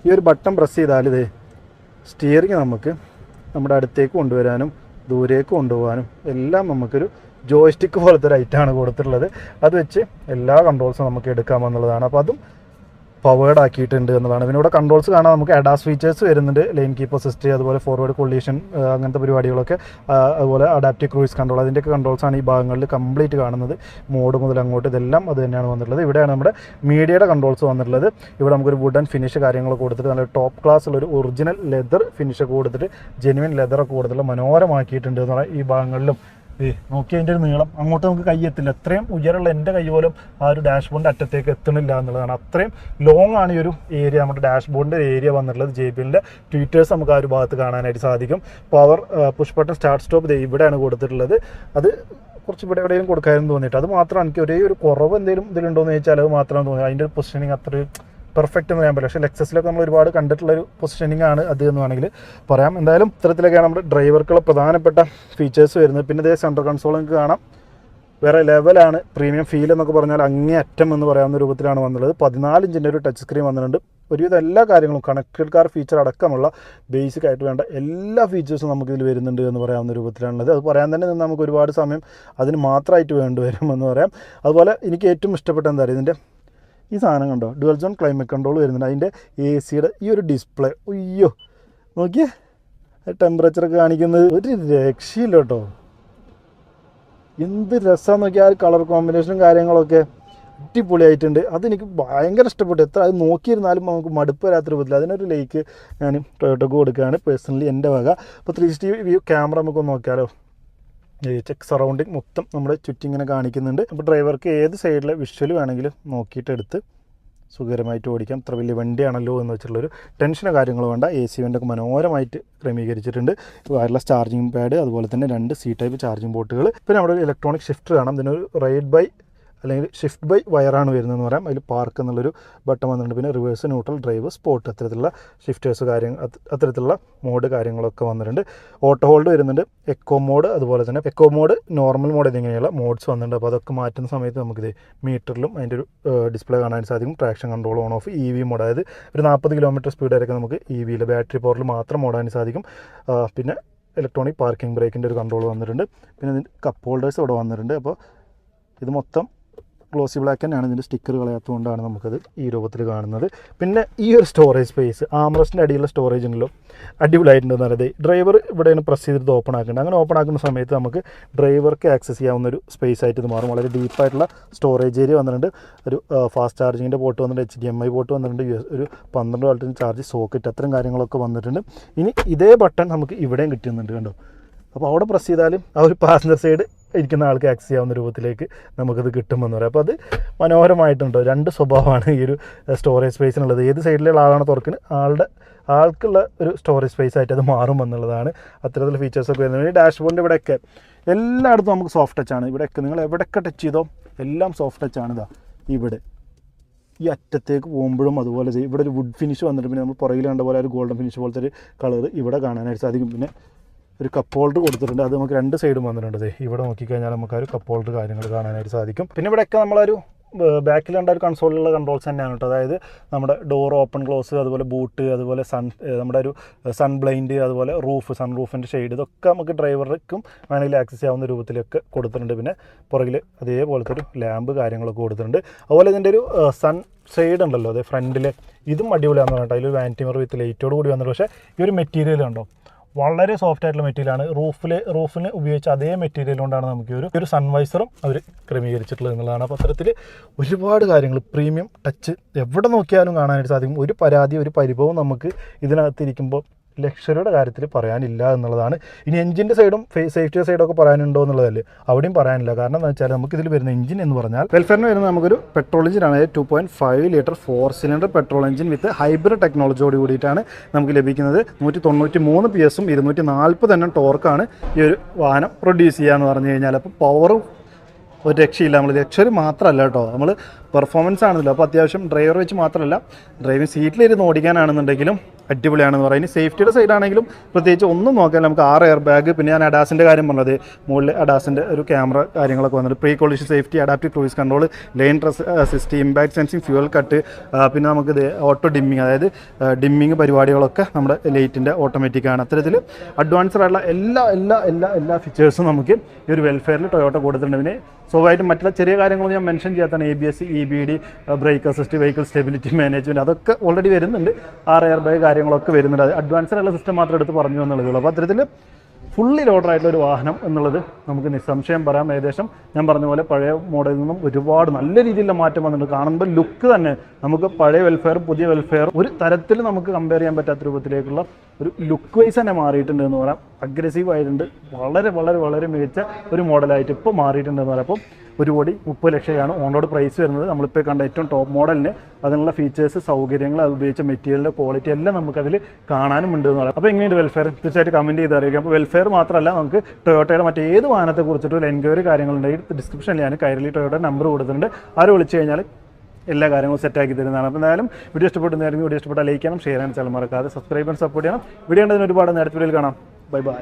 ഈ ഒരു ബട്ടൺ പ്രസ് ചെയ്താൽ ഇത് സ്റ്റിയറിങ് നമുക്ക് നമ്മുടെ അടുത്തേക്ക് കൊണ്ടുവരാനും ദൂരേക്ക് കൊണ്ടുപോകാനും എല്ലാം നമുക്കൊരു ജോയ്സ്റ്റിക്ക് പോലത്തെ ഒരു ഐറ്റമാണ് കൊടുത്തിട്ടുള്ളത്. അത് വെച്ച് എല്ലാ കൺട്രോൾസും നമുക്ക് എടുക്കാമെന്നുള്ളതാണ്. അപ്പോൾ അതും പവേർഡ് ആക്കിയിട്ടുണ്ട് എന്നുള്ളതാണ്. പിന്നെ ഇവിടെ കൺട്രോൾസ് കാണാൻ നമുക്ക് അഡാസ് ഫീച്ചേഴ്സ് വരുന്നുണ്ട്. ലൈൻ കീപ്പ് അസിസ്റ്റ്, അതുപോലെ ഫോർവേഡ് കൊളീഷൻ, അങ്ങനത്തെ പരിപാടികളൊക്കെ, അതുപോലെ അഡാപ്റ്റീവ് ക്രൂയിസ് കൺട്രോൾ, അതിൻ്റെയൊക്കെ കൺട്രോൾസാണ് ഈ ഭാഗങ്ങളിൽ കംപ്ലീറ്റ് കാണുന്നത്. മോഡ് മുതൽ അങ്ങോട്ട് ഇതെല്ലാം അത് തന്നെയാണ് വന്നിട്ടുള്ളത്. ഇവിടെയാണ് നമ്മുടെ മീഡിയയുടെ കൺട്രോൾസ് വന്നിട്ടുള്ളത്. ഇവിടെ നമുക്കൊരു വുഡൻ ഫിനിഷ് കാര്യങ്ങളൊക്കെ കൊടുത്തിട്ട് നല്ല ടോപ്പ് ക്ലാസ് ഉള്ള ഒരു ഒറിജിനൽ ലെതർ ഫിനിഷൊക്കെ കൊടുത്തിട്ട് ജെനുവിൻ ലെതറൊക്കെ കൊടുത്തിട്ടുള്ള മനോഹരമാക്കിയിട്ടുണ്ട് എന്ന് പറഞ്ഞാൽ ഈ ഭാഗങ്ങളിലും. നോക്കി അതിൻ്റെ ഒരു നീളം അങ്ങോട്ട് നമുക്ക് കൈ എത്തില്ല. അത്രയും ഉയരമുള്ള എൻ്റെ കൈ പോലും ആ ഒരു ഡാഷ്ബോർഡിൻ്റെ അറ്റത്തേക്ക് എത്തണില്ല എന്നുള്ളതാണ്. അത്രയും ലോങ് ആണ് ഈ ഒരു ഏരിയ, നമ്മുടെ ഡാഷ്ബോർഡിൻ്റെ ഏരിയ വന്നിട്ടുള്ളത്. JBLൻ്റെ ട്വീറ്റേഴ്സ് നമുക്ക് ആ ഒരു ഭാഗത്ത് കാണാനായിട്ട് സാധിക്കും. Power push button start stop ഇവിടെയാണ് കൊടുത്തിട്ടുള്ളത്. അത് കുറച്ച് ഇവിടെ എവിടെയും കൊടുക്കാമെന്ന് തോന്നിയിട്ട്, അത് മാത്രം എനിക്ക് ഒരേ ഒരു കുറവ് എന്തെങ്കിലും ഇതിലുണ്ടോ എന്ന് ചോദിച്ചാൽ അത് മാത്രം തോന്നി. അതിൻ്റെ ഒരു പൊസിഷനിങ് അത്ര പെർഫെക്റ്റ് എന്ന് പറയാൻ പറ്റില്ല. പക്ഷേ ലെക്സസിലൊക്കെ നമ്മൾ ഒരുപാട് കണ്ടിട്ടുള്ളൊരു പൊസിഷനിങ് ആണ് അത് എന്ന് വേണമെങ്കിൽ പറയാം. എന്തായാലും ഇത്തരത്തിലൊക്കെയാണ് നമ്മുടെ ഡ്രൈവർക്കുള്ള പ്രധാനപ്പെട്ട ഫീച്ചേഴ്സ് വരുന്നത്. പിന്നെ ഇതേ സെൻട്രൽ കൺസോൾ നിങ്ങൾക്ക് കാണാം, വേറെ ലെവലാണ്. പ്രീമിയം ഫീൽ എന്നൊക്കെ പറഞ്ഞാൽ അങ്ങേ അറ്റം എന്ന് പറയാവുന്ന രൂപത്തിലാണ് വന്നുള്ളത്. 14 ഇഞ്ചിൻ്റെ ഒരു ടച്ച് സ്ക്രീൻ വന്നിട്ടുണ്ട്. ഒരുവിധം എല്ലാ കാര്യങ്ങളും കണക്റ്റഡ് കാർ ഫീച്ചർ അടക്കമുള്ള ബേസിക് ആയിട്ട് വേണ്ട എല്ലാ ഫീച്ചേഴ്സും നമുക്കിതിൽ വരുന്നുണ്ട് എന്ന് പറയാവുന്ന രൂപത്തിലാണുള്ളത്. അത് പറയാൻ തന്നെ നിന്ന് നമുക്ക് ഒരുപാട് സമയം അതിന് മാത്രമായിട്ട് വേണ്ടിവരും എന്ന് പറയാം. അതുപോലെ എനിക്ക് ഏറ്റവും ഇഷ്ടപ്പെട്ട എന്താ പറയുക, ഇതിൻ്റെ ഈ സാധനം കണ്ടോ, ഡുവൽ സോൺ ക്ലൈമറ്റ് കൺട്രോൾ വരുന്നുണ്ട്. അതിൻ്റെ AC-യുടെ ഈ ഒരു ഡിസ്പ്ലേ, അയ്യോ നോക്കിയേ, ടെമ്പറേച്ചറൊക്കെ കാണിക്കുന്നത് ഒരു രക്ഷയില്ല കേട്ടോ. എന്ത് രസമാണെന്ന് നോക്കിയാൽ ആ കളർ കോമ്പിനേഷനും കാര്യങ്ങളൊക്കെ അടിപൊളിയായിട്ടുണ്ട്. അതെനിക്ക് ഭയങ്കര ഇഷ്ടപ്പെട്ടു. എത്ര അത് നോക്കിയിരുന്നാലും നമുക്ക് മടുപ്പ് വരാത്ത രൂപത്തിൽ അതിനൊരു ലൈക്ക് ഞാൻ ടൊയോട്ടോക്ക് കൊടുക്കുകയാണ് പേഴ്സണലി എൻ്റെ വക. അപ്പോൾ 360 വ്യൂ ക്യാമറ നമുക്കൊന്ന് നോക്കിയാലോ. ചെക്ക് സറൗണ്ടിങ് മൊത്തം നമ്മുടെ ചുറ്റിങ്ങനെ കാണിക്കുന്നുണ്ട്. അപ്പോൾ ഡ്രൈവർക്ക് ഏത് സൈഡിലെ വിഷ്വൽ വേണമെങ്കിലും നോക്കിയിട്ട് എടുത്ത് സുഖകരമായിട്ട് ഓടിക്കാം. അത്ര വലിയ വണ്ടിയാണല്ലോ എന്ന് വെച്ചിട്ടുള്ളൊരു ടെൻഷനോ കാര്യങ്ങളോ വേണ്ട. AC വെൻ്റൊക്കെ മനോഹരമായിട്ട് ക്രമീകരിച്ചിട്ടുണ്ട്. വയർലെസ് ചാർജിങ് പാഡ്, അതുപോലെ തന്നെ 2 C ടൈപ്പ് ചാർജിങ് പോർട്ടുകൾ. പിന്നെ അവിടെ ഒരു ഇലക്ട്രോണിക് ഷിഫ്റ്റർ കാണാം. ഇതിനൊരു റൈഡ് ബൈ അല്ലെങ്കിൽ ഷിഫ്റ്റ് ബൈ വയറാണ് വരുന്നതെന്ന് പറയാം. അതിൽ പാർക്ക് എന്നുള്ളൊരു ബട്ടൺ വന്നിട്ടുണ്ട്. പിന്നെ റിവേഴ്സ്, ന്യൂട്രൽ, ഡ്രൈവ്, സ്പോർട്ട്, അത്തരത്തിലുള്ള ഷിഫ്റ്റേഴ്സ് അത്തരത്തിലുള്ള മോഡ് കാര്യങ്ങളൊക്കെ വന്നിട്ടുണ്ട്. ഓട്ടോ ഹോൾഡ് വരുന്നുണ്ട്, എക്കോ മോഡ്, അതുപോലെ തന്നെ എക്കോ മോഡ്, നോർമൽ മോഡ് എന്നിങ്ങനെയുള്ള മോഡ്സ് വന്നിട്ടുണ്ട്. അപ്പോൾ അതൊക്കെ മാറ്റുന്ന സമയത്ത് നമുക്കിത് മീറ്ററിലും അതിൻ്റെ ഒരു ഡിസ്പ്ലേ കാണാൻ സാധിക്കും. Traction control on off, EV mode, അതായത് ഒരു 40 കിലോമീറ്റർ സ്പീഡ് വരെയൊക്കെ നമുക്ക് EVയിൽ ബാറ്ററി പവറിൽ മാത്രം ഓടാൻ സാധിക്കും. പിന്നെ ഇലക്ട്രോണിക് പാർക്കിംഗ് ബ്രേക്കിൻ്റെ ഒരു കൺട്രോൾ വന്നിട്ടുണ്ട്. പിന്നെ ഇതിൻ്റെ കപ്പ് ഹോൾഡേഴ്സ് ഇവിടെ വന്നിട്ടുണ്ട്. അപ്പോൾ ഇത് മൊത്തം ഗ്ലോസി ബ്ലാക്ക് തന്നെയാണ്. ഇതിൻ്റെ സ്റ്റിക്കർ കളയാത്തതുകൊണ്ടാണ് നമുക്കത് ഈ രൂപത്തിൽ കാണുന്നത്. പിന്നെ ഈ ഒരു സ്റ്റോറേജ് സ്പേസ്, ആംറസ്റ്റിൻ്റെ അടിയിലുള്ള സ്റ്റോറേജ് ഉണ്ടല്ലോ, അടിപൊളിയായിട്ടുണ്ടെന്ന് പറയുന്നത്. ഡ്രൈവർ ഇവിടെയാണ് പ്രസ് ചെയ്തിട്ട് ഓപ്പൺ ആക്കേണ്ടത്. അങ്ങനെ ഓപ്പൺ ആക്കുന്ന സമയത്ത് നമുക്ക് ഡ്രൈവർക്ക് ആക്സസ് ചെയ്യാവുന്ന ഒരു സ്പേസ് ആയിട്ട് ഇത് മാറും. വളരെ ഡീപ്പായിട്ടുള്ള സ്റ്റോറേജ് ഏരിയ വന്നിട്ടുണ്ട്. ഒരു ഫാസ്റ്റ് ചാർജിങ്ങിൻ്റെ പോർട്ട് വന്നിട്ടുണ്ട്, HDMI പോർട്ട് വന്നിട്ടുണ്ട്, ഒരു 12 വോൾട്ടിന് ചാർജ് സോക്കറ്റ്, അത്തരം കാര്യങ്ങളൊക്കെ വന്നിട്ടുണ്ട്. ഇനി ഇതേ ബട്ടൺ നമുക്ക് ഇവിടെയും കിട്ടുന്നുണ്ട് കണ്ടോ. അപ്പോൾ അവിടെ പ്രസ് ചെയ്താലും ആ ഒരു പാസഞ്ചർ സൈഡ് ഇരിക്കുന്ന ആൾക്ക് ആക്സസ് ചെയ്യാവുന്ന രൂപത്തിലേക്ക് നമുക്കത് കിട്ടുമെന്ന് പറയാം. അപ്പോൾ അത് മനോഹരമായിട്ടുണ്ടോ, രണ്ട് സ്വഭാവമാണ് ഈ ഒരു സ്റ്റോറേജ് സ്പേസിനുള്ളത്. ഏത് സൈഡിലുള്ള ആളാണ് തുറക്കുന്നത് ആൾക്കുള്ള ഒരു സ്റ്റോറേജ് സ്പേസ് ആയിട്ട് അത് മാറുമെന്നുള്ളതാണ് അത്തരത്തിലുള്ള ഫീച്ചേഴ്സൊക്കെ വരുന്നത്. ഈ ഡാഷ്ബോർഡിൻ്റെ ഇവിടെയൊക്കെ എല്ലായിടത്തും നമുക്ക് സോഫ്റ്റ് ടച്ചാണ്. ഇവിടെയൊക്കെ നിങ്ങൾ എവിടെയൊക്കെ ടച്ച് ചെയ്തോ എല്ലാം സോഫ്റ്റ് ടച്ചാണ്. ഇതാ ഇവിടെ ഈ അറ്റത്തേക്ക് പോകുമ്പോഴും അതുപോലെ ചെയ്യും. ഇവിടെ ഒരു വുഡ് ഫിനിഷ് വന്നിട്ട് പിന്നെ നമ്മൾ പുറകിൽ കണ്ട പോലെ ഒരു ഗോൾഡൻ ഫിനിഷ് പോലത്തെ ഒരു കളർ ഇവിടെ കാണാനായിട്ട് സാധിക്കും. പിന്നെ ഒരു കപ്പ് ഹോൾഡർ കൊടുത്തിട്ടുണ്ട്, അത് നമുക്ക് രണ്ട് സൈഡും വന്നിട്ടുണ്ട്. ഇവിടെ നോക്കിക്കഴിഞ്ഞാൽ നമുക്ക് ആ ഒരു കപ്പ് ഹോൾഡർ കാര്യങ്ങൾ കാണാനായിട്ട് സാധിക്കും. പിന്നെ ഇവിടെയൊക്കെ നമ്മളൊരു ബാക്കിൽ കണ്ട ഒരു കൺസോളിലുള്ള കൺട്രോൾസ് തന്നെയാണ് കേട്ടോ. അതായത് നമ്മുടെ ഡോർ ഓപ്പൺ ക്ലോസ്, അതുപോലെ ബൂട്ട്, അതുപോലെ നമ്മുടെ ഒരു സൺ ബ്ലൈൻഡ്, അതുപോലെ സൺ റൂഫിൻ്റെ ഷെയ്ഡ്, ഇതൊക്കെ നമുക്ക് ഡ്രൈവർക്കും വേണമെങ്കിൽ ആക്സസ് ചെയ്യാവുന്ന രൂപത്തിലൊക്കെ കൊടുത്തിട്ടുണ്ട്. പിന്നെ പുറകിൽ അതേപോലത്തെ ഒരു ലാമ്പ് കാര്യങ്ങളൊക്കെ കൊടുത്തിട്ടുണ്ട്. അതുപോലെ ഇതിൻ്റെ ഒരു സൺ സൈഡ് ഉണ്ടല്ലോ, അതായത് ഫ്രണ്ടിൽ, ഇതും അടിപൊളിയാണെന്ന് പറഞ്ഞിട്ട് അതിലൊരു വാനിറ്റി മിറർ വിത്ത് ലൈറ്റോട് കൂടി വന്നിട്ട്. പക്ഷേ ഈ ഒരു മെറ്റീരിയൽ ഉണ്ടോ വളരെ സോഫ്റ്റ് ആയിട്ടുള്ള മെറ്റീരിയലാണ്. റൂഫിന് ഉപയോഗിച്ച അതേ മെറ്റീരിയൽ കൊണ്ടാണ് നമുക്ക് ഒരു സൺവൈസറും അവർ ക്രമീകരിച്ചിട്ടുള്ളത് എന്നുള്ളതാണ്. അപ്പോൾ അത്തരത്തിൽ ഒരുപാട് കാര്യങ്ങൾ പ്രീമിയം ടച്ച് എവിടെ നോക്കിയാലും കാണാനായിട്ട് സാധിക്കും. ഒരു പരാതി ഒരു പരിഭവം നമുക്ക് ഇതിനകത്തിരിക്കുമ്പോൾ ലക്ഷറിയുടെ കാര്യത്തിൽ പറയാനില്ല എന്നുള്ളതാണ്. ഇനി എഞ്ചിൻ്റെ സൈഡും സേഫ്റ്റി സൈഡൊക്കെ പറയാനുണ്ടോ എന്നുള്ളതല്ലേ, അവിടെയും പറയാനില്ല. കാരണം എന്താ വെച്ചാൽ നമുക്കിതിൽ വരുന്ന എഞ്ചിൻ എന്ന് പറഞ്ഞാൽ വെൽഫെയറിന് വരുന്നത് നമുക്കൊരു പെട്രോൾ എഞ്ചിനാണ്. 2.5 litre 4 cylinder petrol engine with hybrid ടെക്നോളജിയോട് കൂടിയിട്ടാണ് നമുക്ക് ലഭിക്കുന്നത്. 193 PS 240 തന്നെ ടോർക്കാണ് ഈ ഒരു വാഹനം പ്രൊഡ്യൂസ് ചെയ്യുക എന്ന് പറഞ്ഞു കഴിഞ്ഞാൽ. അപ്പോൾ പവറും ഒരു രക്ഷയില്ല. നമ്മൾ ലക്ഷറി മാത്രമല്ല കേട്ടോ, നമ്മൾ പെർഫോമൻസ് ആണല്ലോ. അപ്പോൾ അത്യാവശ്യം ഡ്രൈവർ വെച്ച് മാത്രമല്ല, ഡ്രൈവിംഗ് സീറ്റിലിരുന്ന് ഓടിക്കാനാണെന്നുണ്ടെങ്കിലും അടിപൊളിയാണെന്ന് പറയും. ഇനി സേഫ്റ്റിയുടെ സൈഡാണെങ്കിലും പ്രത്യേകിച്ച് ഒന്നും നോക്കാൻ നമുക്ക് 6 എയർ ബാഗ്, പിന്നെ ഞാൻ അഡാസിൻ്റെ കാര്യം പറഞ്ഞത്, മുകളിൽ അഡാസിൻ്റെ ഒരു ക്യാമറ കാര്യങ്ങളൊക്കെ വന്നിട്ട്, pre collision safety, adaptive cruise control, lane assist, impact sensing, fuel cut, പിന്നെ നമുക്കിത് ഓട്ടോ ഡിമ്മിങ്, അതായത് ഡിമ്മിങ് പരിപാടികളൊക്കെ നമ്മുടെ ലൈറ്റിൻ്റെ ഓട്ടോമാറ്റിക്കാണ്. അത്തരത്തിൽ അഡ്വാൻസ്ഡ് ആയിട്ടുള്ള എല്ലാ ഫീച്ചേഴ്സും നമുക്ക് ഈ ഒരു വെൽഫെയറിൽ ടൊയോട്ട കൊടുത്തിട്ടുണ്ട്. പിന്നെ സ്വാഭാവികമായിട്ടും മറ്റുള്ള ചെറിയ കാര്യങ്ങളൊന്നും ഞാൻ മെൻഷൻ ചെയ്യാത്താണ്. ABS, EBD, brake assist, vehicle stability management, അതൊക്കെ ഓൾറെഡി വരുന്നുണ്ട്. 6 എയർ ബാഗ് കാര്യങ്ങളൊക്കെ വരുന്നുണ്ട്. അത് അഡ്വാൻസ്ഡ് ആയിട്ടുള്ള സിസ്റ്റം മാത്രം എടുത്ത് പറഞ്ഞു എന്നുള്ളതുള്ളൂ. അപ്പോൾ അത്തരത്തിൽ ഫുള്ളി ലോഡർ ആയിട്ടുള്ള ഒരു വാഹനം എന്നുള്ളത് നമുക്ക് നിസ്സംശയം പറയാം. ഏകദേശം ഞാൻ പറഞ്ഞ പോലെ പഴയ മോഡലിൽ നിന്നും ഒരുപാട് നല്ല രീതിയിലുള്ള മാറ്റം വന്നിട്ടുണ്ട്. കാണുമ്പോൾ ലുക്ക് തന്നെ നമുക്ക് പഴയ വെൽഫെയർ പുതിയ വെൽഫെയർ ഒരു തരത്തിൽ നമുക്ക് കമ്പയർ ചെയ്യാൻ പറ്റാത്ത രൂപത്തിലേക്കുള്ള ഒരു ലുക്ക് വൈസ് തന്നെ മാറിയിട്ടുണ്ട് എന്ന് പറയാം. അഗ്രസീവ് ആയിട്ടുണ്ട്, വളരെ വളരെ വളരെ മികച്ച ഒരു മോഡലായിട്ട് ഇപ്പോൾ മാറിയിട്ടുണ്ട് എന്ന് പറയാം. അപ്പോൾ 1,30,00,000 ഓൺ റോഡ് പ്രൈസ് വരുന്നത്. നമ്മളിപ്പോൾ കണ്ട ഏറ്റവും ടോപ്പ് മോഡലിന് അതിനുള്ള ഫീച്ചേഴ്സ്, സൗകര്യങ്ങൾ, അത് ഉപയോഗിച്ച മെറ്റീരിയലിൻ്റെ ക്വാളിറ്റി എല്ലാം നമുക്കതിൽ കാണാനും ഉണ്ട് എന്ന് പറയാം. അപ്പോൾ എങ്ങനെയുണ്ട് വെൽഫെയർ, തീർച്ചയായിട്ടും കമൻറ്റ് ചെയ്ത് അറിയിക്കാം. അപ്പോൾ വെൽഫെയർ മാത്രമല്ല, നമുക്ക് ടൊയോട്ടയുടെ മറ്റേത് വാഹനത്തെ കുറിച്ചിട്ടുള്ള എൻക്വയറി കാര്യങ്ങളുണ്ടെങ്കിൽ ഡിസ്ക്രിപ്ഷനിൽ ഞാൻ കൈരളി ടൊയോട്ട നമ്പർ കൊടുത്തിട്ടുണ്ട്. ആരും വിളിച്ചു കഴിഞ്ഞാൽ എല്ലാ കാര്യങ്ങളും സെറ്റാക്കി തരുന്നതാണ്. അപ്പോൾ എന്തായാലും വീഡിയോ ഇഷ്ടപ്പെടുന്നതായിരുന്നു. വീഡിയോ ഇഷ്ടപ്പെട്ടാൽ ലൈക്ക് ചെയ്യണം, ഷെയർ ചെയ്യാൻ ചാനൽ മറക്കാതെ സബ്സ്ക്രൈബ് ചെയ്യാൻ സപ്പോർട്ട് ചെയ്യണം. വീഡിയോ ഉണ്ടെങ്കിൽ ഒരുപാട് നേരത്തെ വീഡിയോയിൽ കാണാം. Bye bye.